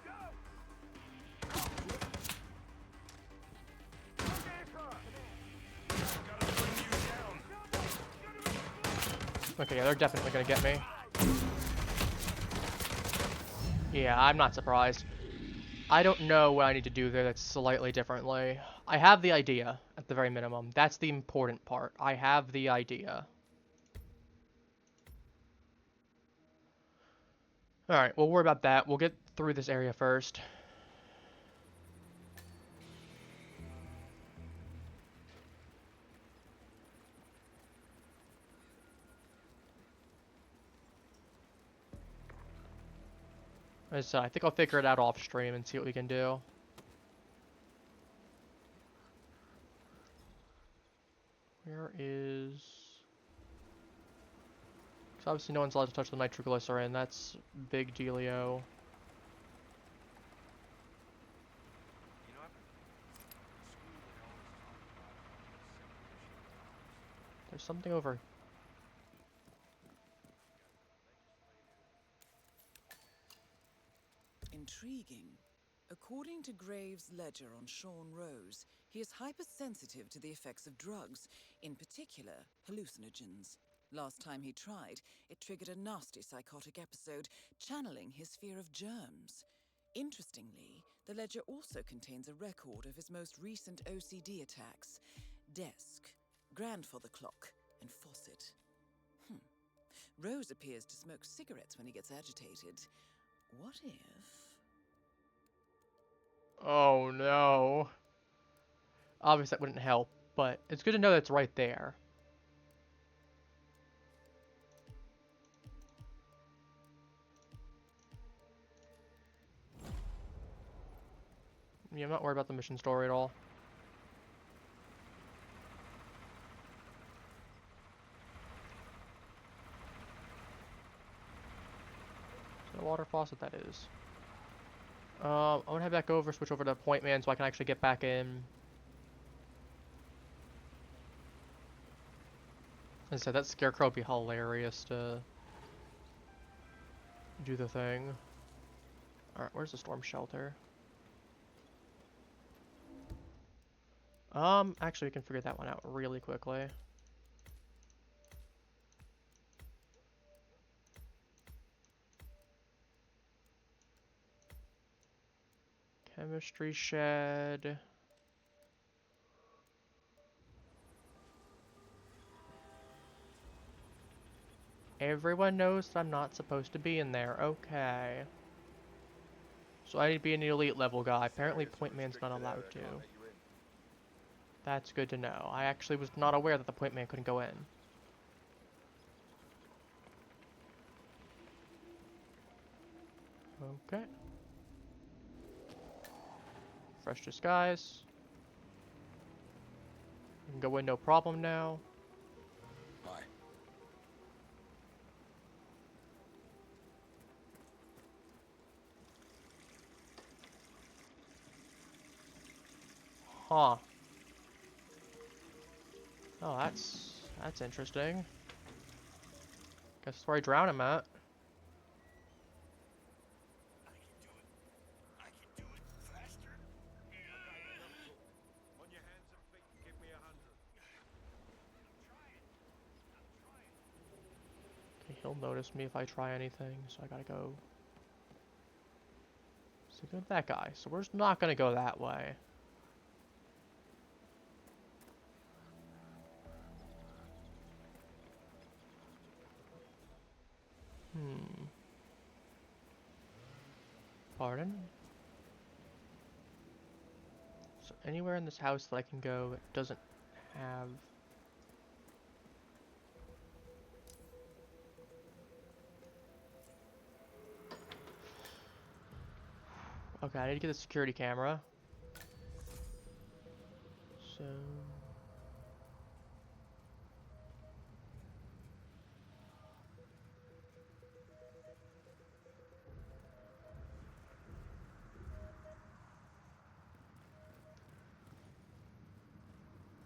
Go! Okay, yeah, they're definitely gonna get me. Yeah, I'm not surprised. I don't know what I need to do there that's slightly differently. I have the idea, at the very minimum. That's the important part. I have the idea. Alright, we'll worry about that. We'll get through this area first. So I think I'll figure it out off stream and see what we can do. Where is... Because obviously no one's allowed to touch the nitroglycerin. That's big dealio. You know, I've been There's something over. Intriguing. According to Graves' ledger on Sean Rose, he is hypersensitive to the effects of drugs, in particular hallucinogens. Last time he tried, it triggered a nasty psychotic episode, channeling his fear of germs. Interestingly, the ledger also contains a record of his most recent OCD attacks: desk, grandfather clock, and faucet. Rose appears to smoke cigarettes when he gets agitated. What if... Oh no. Obviously that wouldn't help, but it's good to know that it's right there. Yeah, I'm not worried about the mission story at all. The water faucet, that is. I'm gonna head back over, switch over to Point Man so I can actually get back in. As I said, that scarecrow would be hilarious to do the thing. Alright, where's the storm shelter? Actually we can figure that one out really quickly. Chemistry shed. Everyone knows that I'm not supposed to be in there. Okay. So I need to be an elite level guy. Apparently Point Man's not allowed to. That's good to know. I actually was not aware that the Point Man couldn't go in. Okay. Fresh disguise. We can go in no problem now. Hi. Huh. Oh, that's interesting. Guess that's where I drown him at. On your hands and feet and give me 100. Okay, he'll notice me if I try anything, so I gotta go. So go with that guy. So we're just not gonna go that way. Pardon? So anywhere in this house that I can go that doesn't have... Okay, I need to get the security camera. So...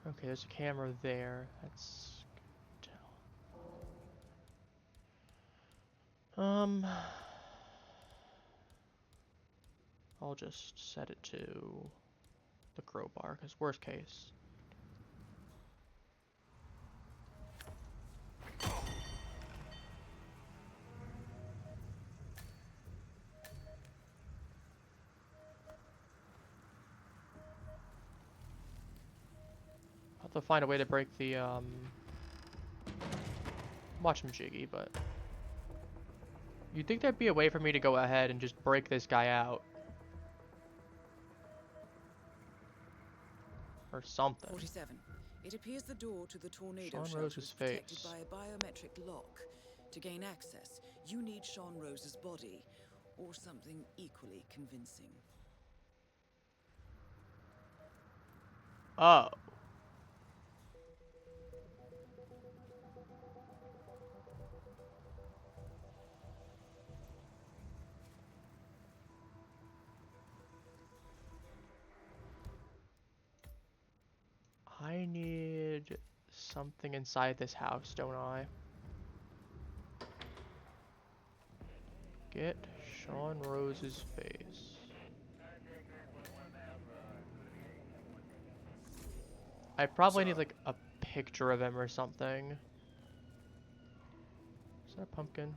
Okay, there's a camera there. That's good to tell. I'll just set it to the crowbar, because worst case. I'll have to find a way to break the, watch him jiggy, but... You'd think there'd be a way for me to go ahead and just break this guy out. Or something. 47. It appears the door to the tornado Sean shelter Rose's is protected face. by a biometric lock. To gain access, you need Sean Rose's body, or something equally convincing. Oh. I need something inside this house, don't I? Get Sean Rose's face. I probably need like a picture of him or something. Is that a pumpkin?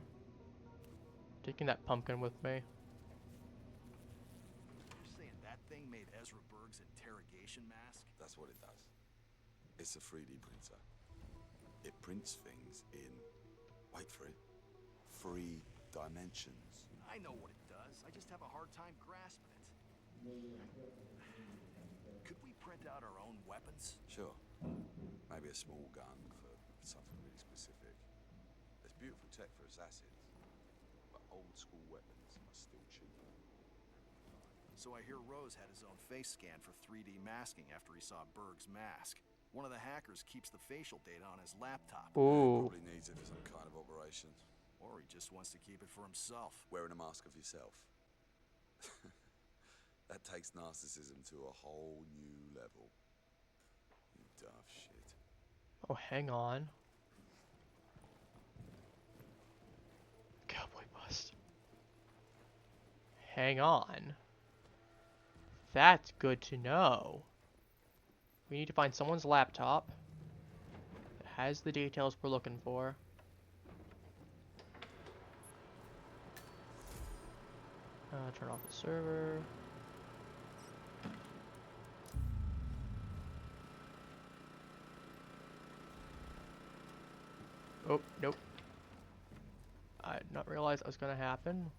Taking that pumpkin with me. You're saying that thing made Ezra Berg's interrogation mask? That's what it does. It's a 3D printer. It prints things in, wait for it, 3 dimensions. I know what it does. I just have a hard time grasping it. Could we print out our own weapons? Sure. Maybe a small gun for something really specific. There's beautiful tech for assassins, but old school weapons are still cheaper. So I hear Rose had his own face scanned for 3D masking after he saw Berg's mask. One of the hackers keeps the facial data on his laptop. Ooh. Probably needs it for some kind of operation. Or he just wants to keep it for himself. Wearing a mask of yourself. That takes narcissism to a whole new level. You daft shit. Oh, hang on. Cowboy bust. Hang on. That's good to know. We need to find someone's laptop that has the details we're looking for. Turn off the server. Oh, nope. I did not realize that was going to happen.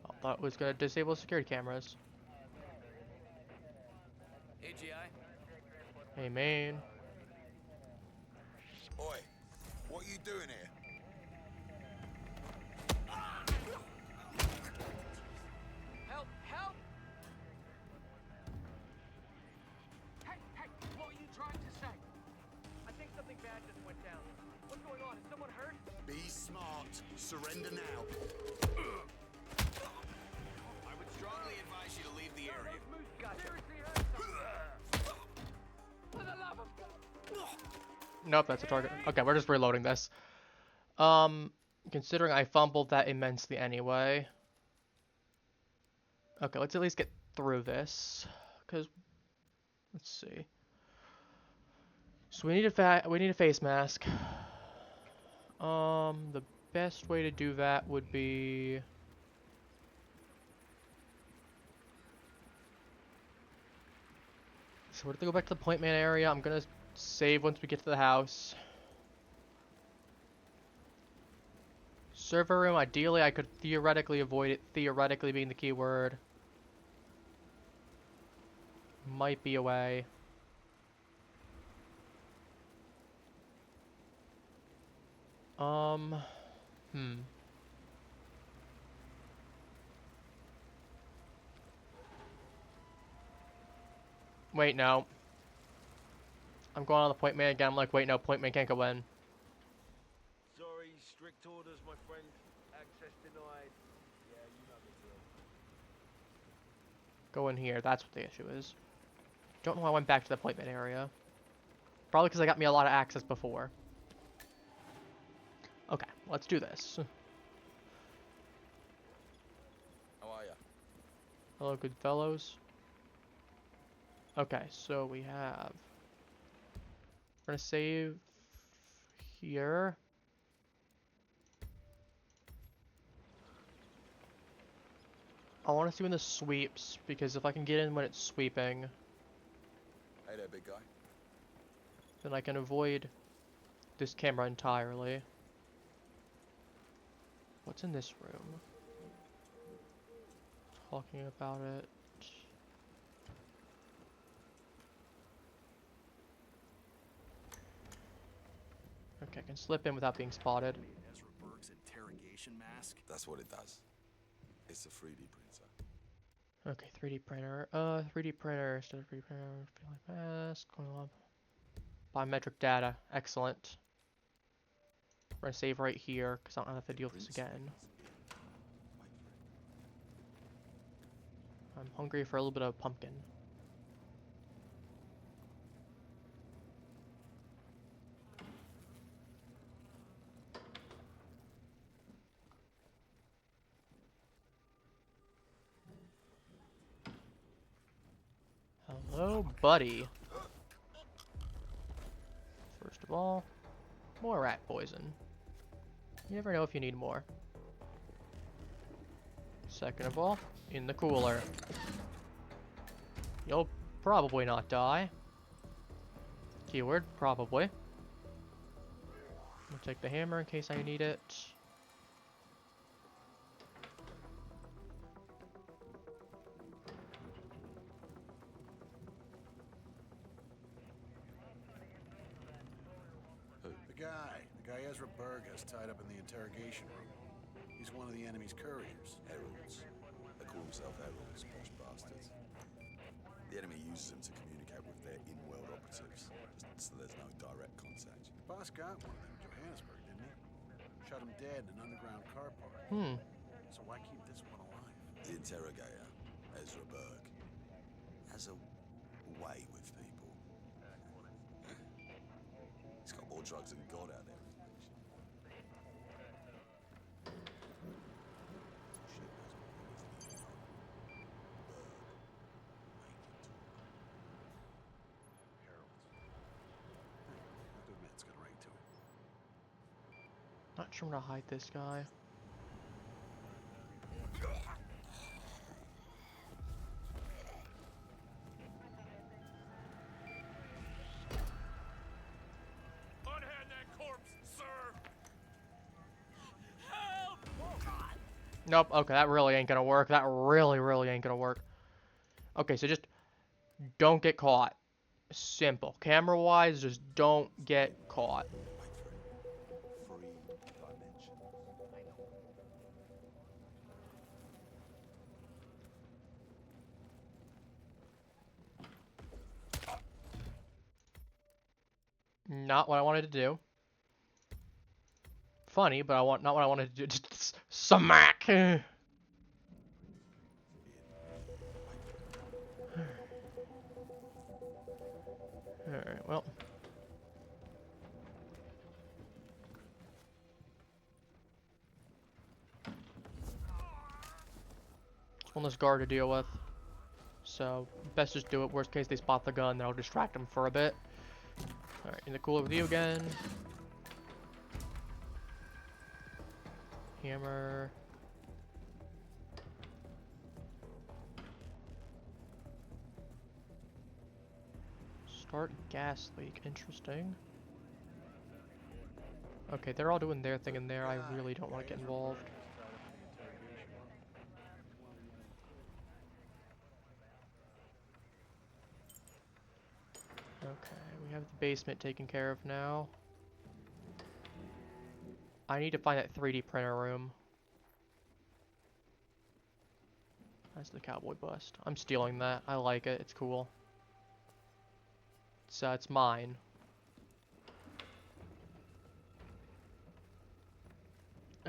I thought it was going to disable security cameras. AGI? Hey, man. Oi, what are you doing here? Help! Help! Hey, what were you trying to say? I think something bad just went down. What's going on? Is someone hurt? Be smart. Surrender now. I would strongly advise you to leave the area. For the love of God! Nope, that's a target. Okay, we're just reloading this. Considering I fumbled that immensely anyway. Okay, let's at least get through this. Cause let's see. So we need a face mask. The best way to do that would be so we're gonna go back to the point man area. I'm gonna save once we get to the house. Server room, ideally I could theoretically avoid it, theoretically being the keyword. Might be a way. Wait, no. I'm going on the point man again. I'm like, wait, no, point man can't go in. Sorry, strict orders, my friend. Access denied. Yeah, you know the drill. Go in here. That's what the issue is. Don't know why I went back to the point man area. Probably because I got me a lot of access before. Okay, let's do this. How are ya? Hello, good fellows. Okay, so we have... We're gonna save here. I want to see when this sweeps, because if I can get in when it's sweeping, Hey there, big guy. then I can avoid this camera entirely. What's in this room? Talking about it. Okay, I can slip in without being spotted. Ezra Berg's interrogation mask? That's what it does. It's a 3D printer. Okay, 3D printer. 3D printer. Instead of 3D printer, feeling mask. Going on. Biometric data. Excellent. We're gonna save right here because I don't have to deal with this again. I'm hungry for a little bit of pumpkin. Hello, buddy. First of all, more rat poison. You never know if you need more. Second of all, in the cooler. You'll probably not die. Keyword, probably. I'll take the hammer in case I need it. The guy Ezra Berg has tied up in the interrogation room. He's one of the enemy's couriers. Heralds. They call themselves heralds, posh bastards. The enemy uses them to communicate with their in-world operatives, just so there's no direct contact. The boss got one of them in Johannesburg, didn't he? Shot him dead in an underground car park. So why keep this one alive? The interrogator, Ezra Berg, has a way with people. He's got more drugs than God out there. Not sure I'm gonna hide this guy. Unhand that corpse, sir! Nope, okay, that really ain't gonna work. That really ain't gonna work. Okay, so just don't get caught. Simple. Camera-wise, just don't get caught. Not what I wanted to do. Funny, but not what I wanted to do. Just smack. Alright, well. One less guard to deal with. So, best just do it. Worst case, they spot the gun, then I'll distract them for a bit. Alright, in the cooler with you again. Hammer. Start gas leak. Interesting. Okay, they're all doing their thing in there. I really don't want to get involved. Okay, we have the basement taken care of now. I need to find that 3D printer room. That's the cowboy bust. I'm stealing that. I like it. It's cool. It's mine.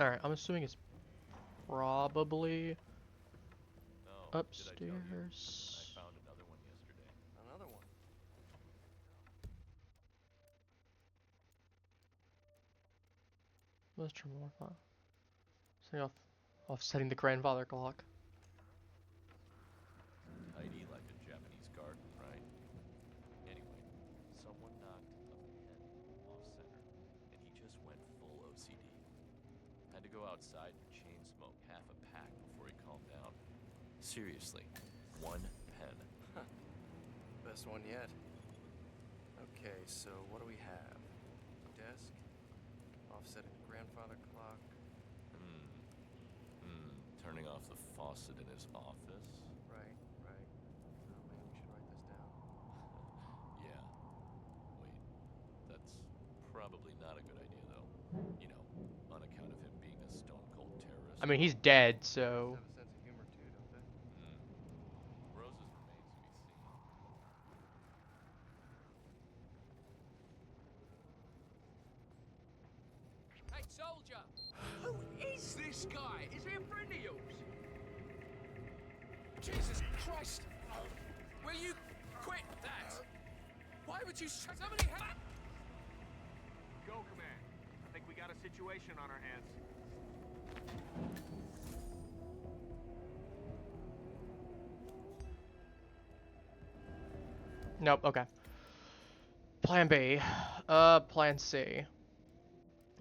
Alright, I'm assuming it's probably upstairs. Another one. Let's turn more fun. Setting offsetting the grandfather clock. Tidy like a Japanese garden, right? Anyway, someone knocked a pen off center, and he just went full OCD. Had to go outside and chain smoke half a pack before he calmed down. Seriously, one pen. Best one yet. Okay, so what do we have? Desk, offsetting the grandfather clock. Turning off the faucet in his office. Right. Oh man, we should write this down. Yeah. Wait, that's probably not a good idea though. You know, on account of him being a stone cold terrorist. I mean, he's dead, so. Have a sense of humor too, don't they? Rose's remains to be seen. Hey, soldier! Who is this guy? Is he a friend of yours? Jesus Christ! Will you quit that? Why would you somebody help? Go, Command. I think we got a situation on our hands. Nope, okay. Plan B. Plan C.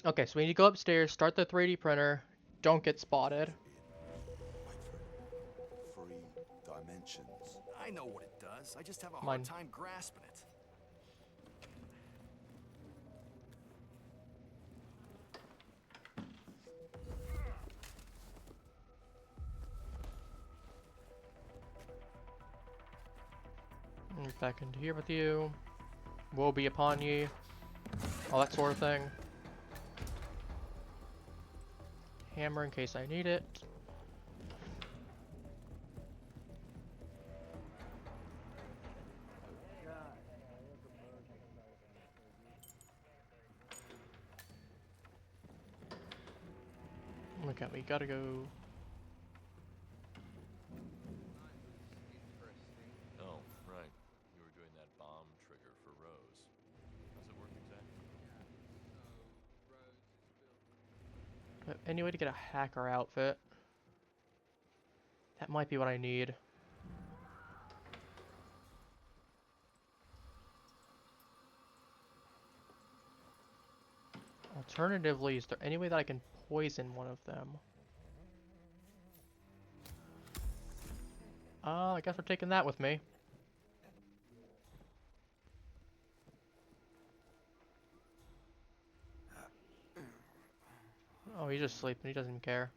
Okay, so we need to go upstairs, start the 3D printer, don't get spotted. Three dimensions. I know what it does. I just have a hard Mine. time grasping it. Back into here with you. Will be upon ye. All that sort of thing. Hammer in case I need it. Okay, we gotta go. Oh, right. You were doing that bomb trigger for Rose. How's it work exactly? Do I have any way to get a hacker outfit? That might be what I need. Alternatively, is there any way that I can poison one of them? I guess we're taking that with me. Oh, he's just sleeping. He doesn't even care.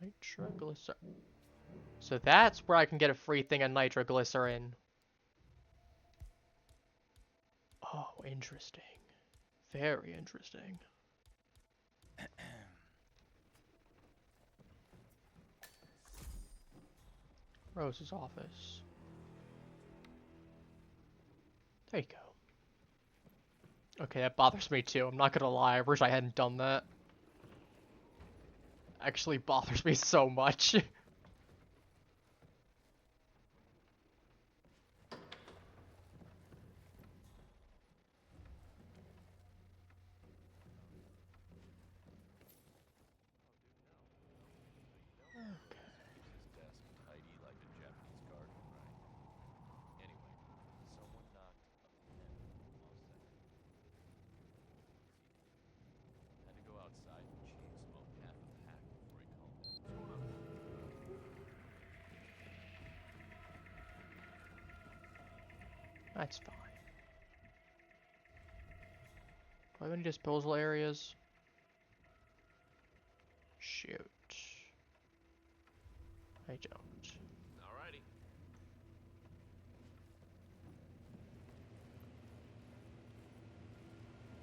Nitroglycerin. So that's where I can get a free thing of nitroglycerin. Oh, interesting. Very interesting. Rose's office. There you go. Okay, that bothers me too. I'm not gonna lie. I wish I hadn't done that. Actually bothers me so much. Tidy like a Japanese garden, right? Anyway, someone knocked a pen off center. Had to go outside and chain smoke half of the hack before he called in. That's fine. Do I have any disposal areas? Shoot. I don't. Alrighty.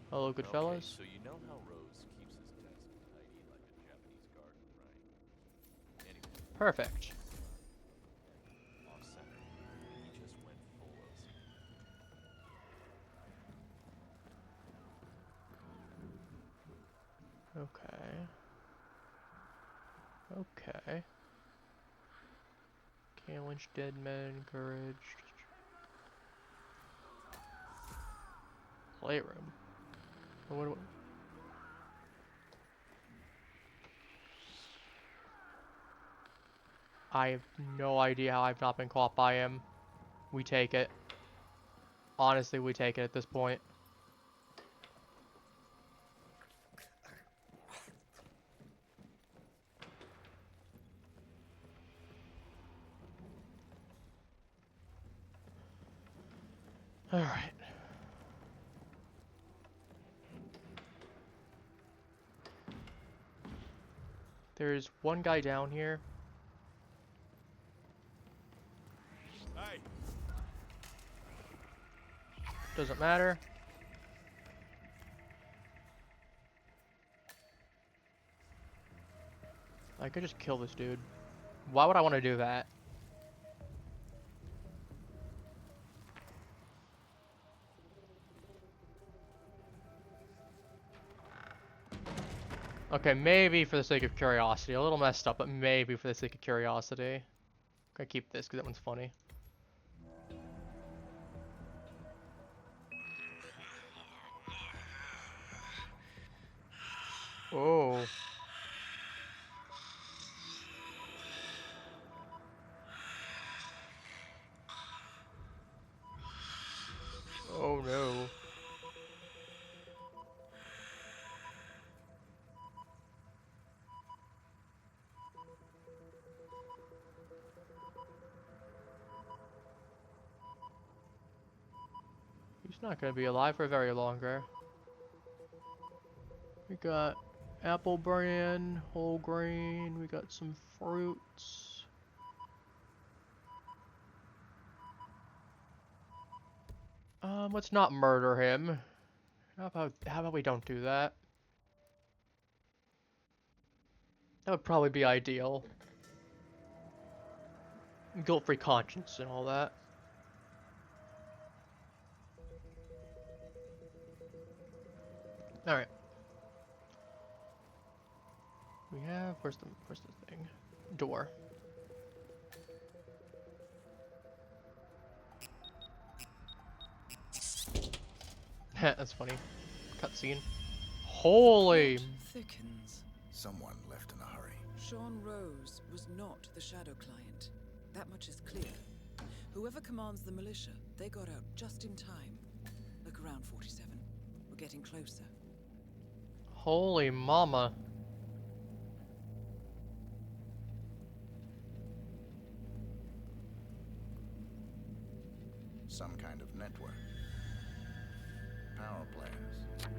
Hello, good fellas. So you know how Rose keeps his desk tidy like a Japanese garden, right? Anyway. Perfect. Off center. He just went full OC. Okay. Okay. Can't lynch dead men, encouraged. Playroom. What? I have no idea how I've not been caught by him. We take it. Honestly, we take it at this point. Alright. There's one guy down here. Hey. Doesn't matter. I could just kill this dude. Why would I want to do that? Okay, maybe for the sake of curiosity. A little messed up, but maybe for the sake of curiosity. Gonna keep this because that one's funny. Oh. He's not gonna be alive for very longer. We got apple bran, whole grain, we got some fruits. Let's not murder him. How about we don't do that? That would probably be ideal. Guilt-free conscience and all that. Alright. We have where's the thing? Door. That's funny. Cutscene. Holy! Thickens. Someone left in a hurry. Sean Rose was not the Shadow Client. That much is clear. Whoever commands the militia, they got out just in time. Look around, 47. We're getting closer. Holy mama. Some kind of network. Power players.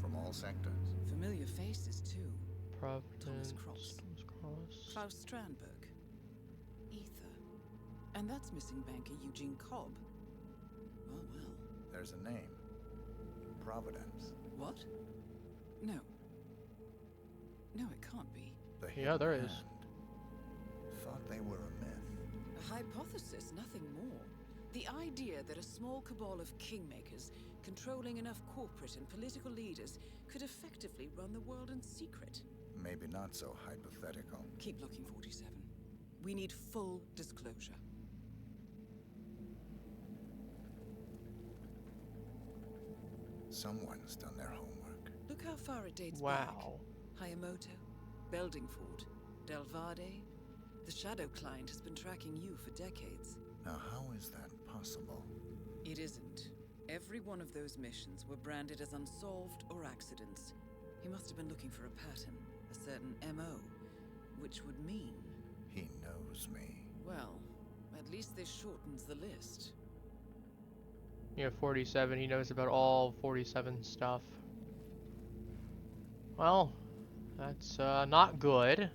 From all sectors. Familiar faces, too. Providence, Thomas Cross. Klaus Strandberg. Ether. And that's missing banker Eugene Cobb. Well, well. There's a name. Providence. What? No. No, it can't be. Yeah, there is. Thought they were a myth. A hypothesis, nothing more. The idea that a small cabal of kingmakers, controlling enough corporate and political leaders, could effectively run the world in secret. Maybe not so hypothetical. Keep looking, 47. We need full disclosure. Someone's done their homework. Look how far it dates back. Wow. Hayamoto, Beldingford, Delvade. The Shadow Client has been tracking you for decades. Now, how is that possible? It isn't. Every one of those missions were branded as unsolved or accidents. He must have been looking for a pattern, a certain MO, which would mean... He knows me. Well, at least this shortens the list. Yeah, 47, he knows about all 47 stuff. Well, that's not good.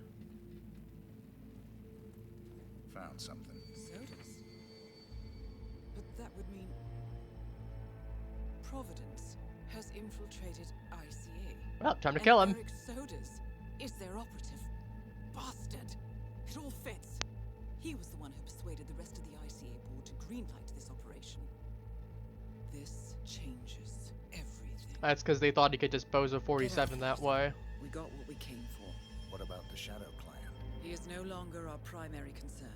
Found something. Sodas? But that would mean... Providence has infiltrated ICA. Well, time to kill him. Eric Sodas is their operative. Bastard! It all fits. He was the one who persuaded the rest of the ICA board to greenlight this operation. This changes everything. That's because they thought he could dispose of 47 that way. We got what we came for. What about the Shadow Client? He is no longer our primary concern.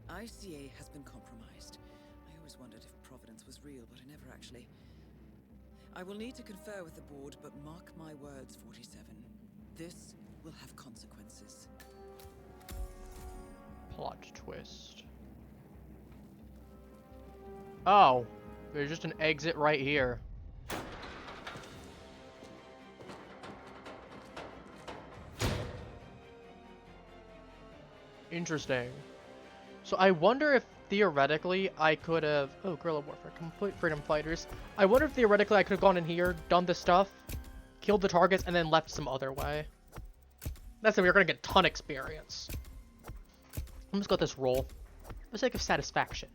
ICA has been compromised. I always wondered if Providence was real, but I never actually... I will need to confer with the board, but mark my words, 47. This will have consequences. Plot twist. Oh, there's just an exit right here. Interesting. So I wonder if theoretically I could have... Oh, guerrilla warfare, complete freedom fighters. I wonder if theoretically I could have gone in here, done this stuff, killed the targets, and then left some other way. That's how we're gonna get a ton of experience. I'm just got this roll for the sake of satisfaction.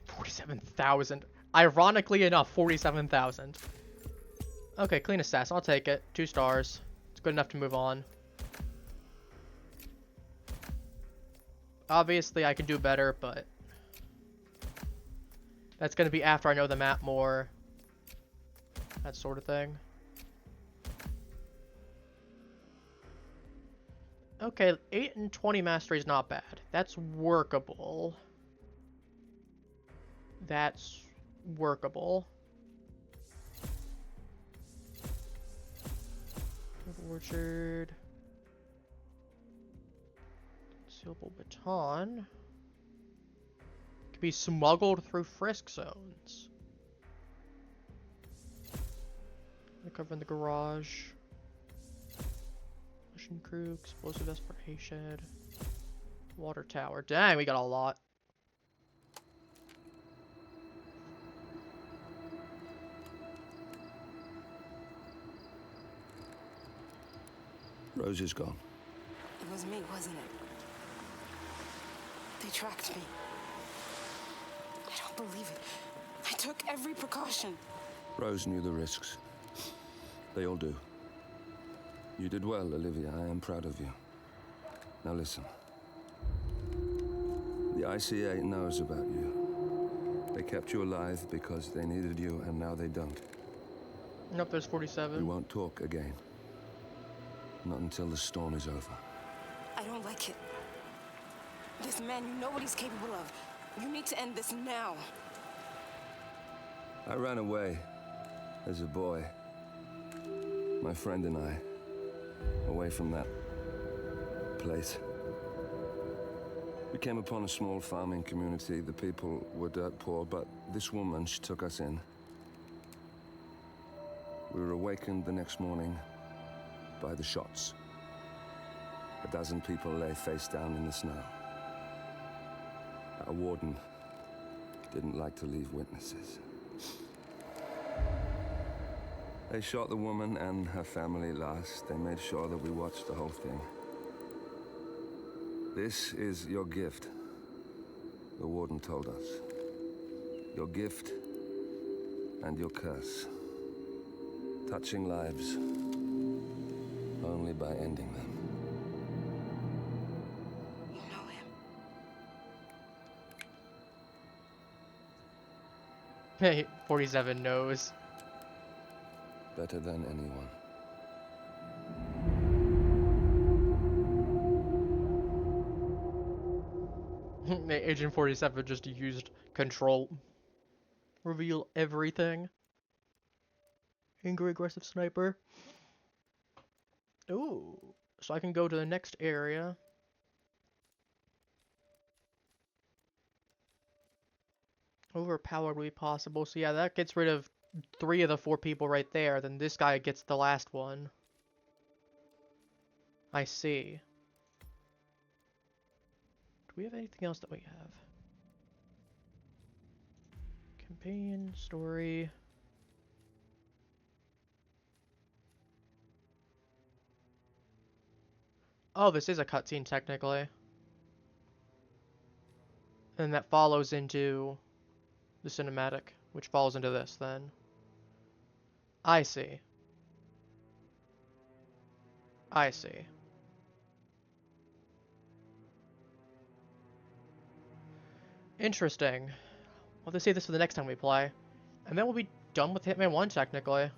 $47,000. Ironically enough, 47,000. Okay, clean assassin. I'll take it. 2 stars. It's good enough to move on. Obviously, I can do better, but that's going to be after I know the map more. That sort of thing. Okay, 8 and 20 mastery is not bad. That's workable. That's workable. Orchard. Concealable baton. Could be smuggled through frisk zones. They're covering the garage. Mission crew, explosive desperation. Water tower. Dang, we got a lot. Rose is gone. It was me, wasn't it? They tracked me. I don't believe it. I took every precaution. Rose knew the risks. They all do. You did well, Olivia. I am proud of you. Now listen. The ICA knows about you. They kept you alive because they needed you, and now they don't. Nope, there's 47. We won't talk again. Not until the storm is over. I don't like it. This man, you know what he's capable of. You need to end this now. I ran away as a boy. My friend and I. Away from that place. We came upon a small farming community. The people were dirt poor, but this woman, she took us in. We were awakened the next morning by the shots. A dozen people lay face down in the snow. Our warden didn't like to leave witnesses. They shot the woman and her family last. They made sure that we watched the whole thing. This is your gift, the warden told us. Your gift and your curse. Touching lives only by ending them. You know him. Hey, 47 knows. Better than anyone. Agent 47 just used control. Reveal everything. Angry, aggressive sniper. Ooh. So I can go to the next area. Overpowered would be possible. So yeah, that gets rid of 3 of the 4 people right there. Then this guy gets the last one. I see. Do we have anything else that we have? Campaign, story. Oh, this is a cutscene technically. And that follows into the cinematic, which falls into this then. I see. I see. Interesting. We'll have to see this for the next time we play. And then we'll be done with Hitman 1 technically.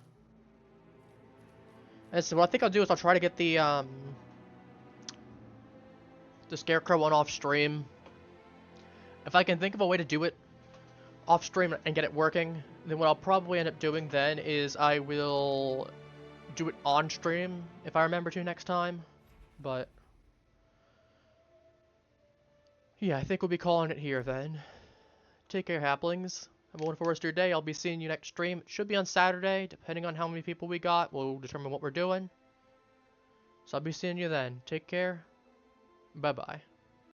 And so what I think I'll do is I'll try to get the Scarecrow one off stream. If I can think of a way to do it off stream and get it working, then what I'll probably end up doing then is I will do it on stream if I remember to next time. But yeah, I think we'll be calling it here then. Take care, Haplings. Have a wonderful rest of your day. I'll be seeing you next stream. It should be on Saturday, depending on how many people we got. We'll determine what we're doing. So I'll be seeing you then. Take care. Bye-bye.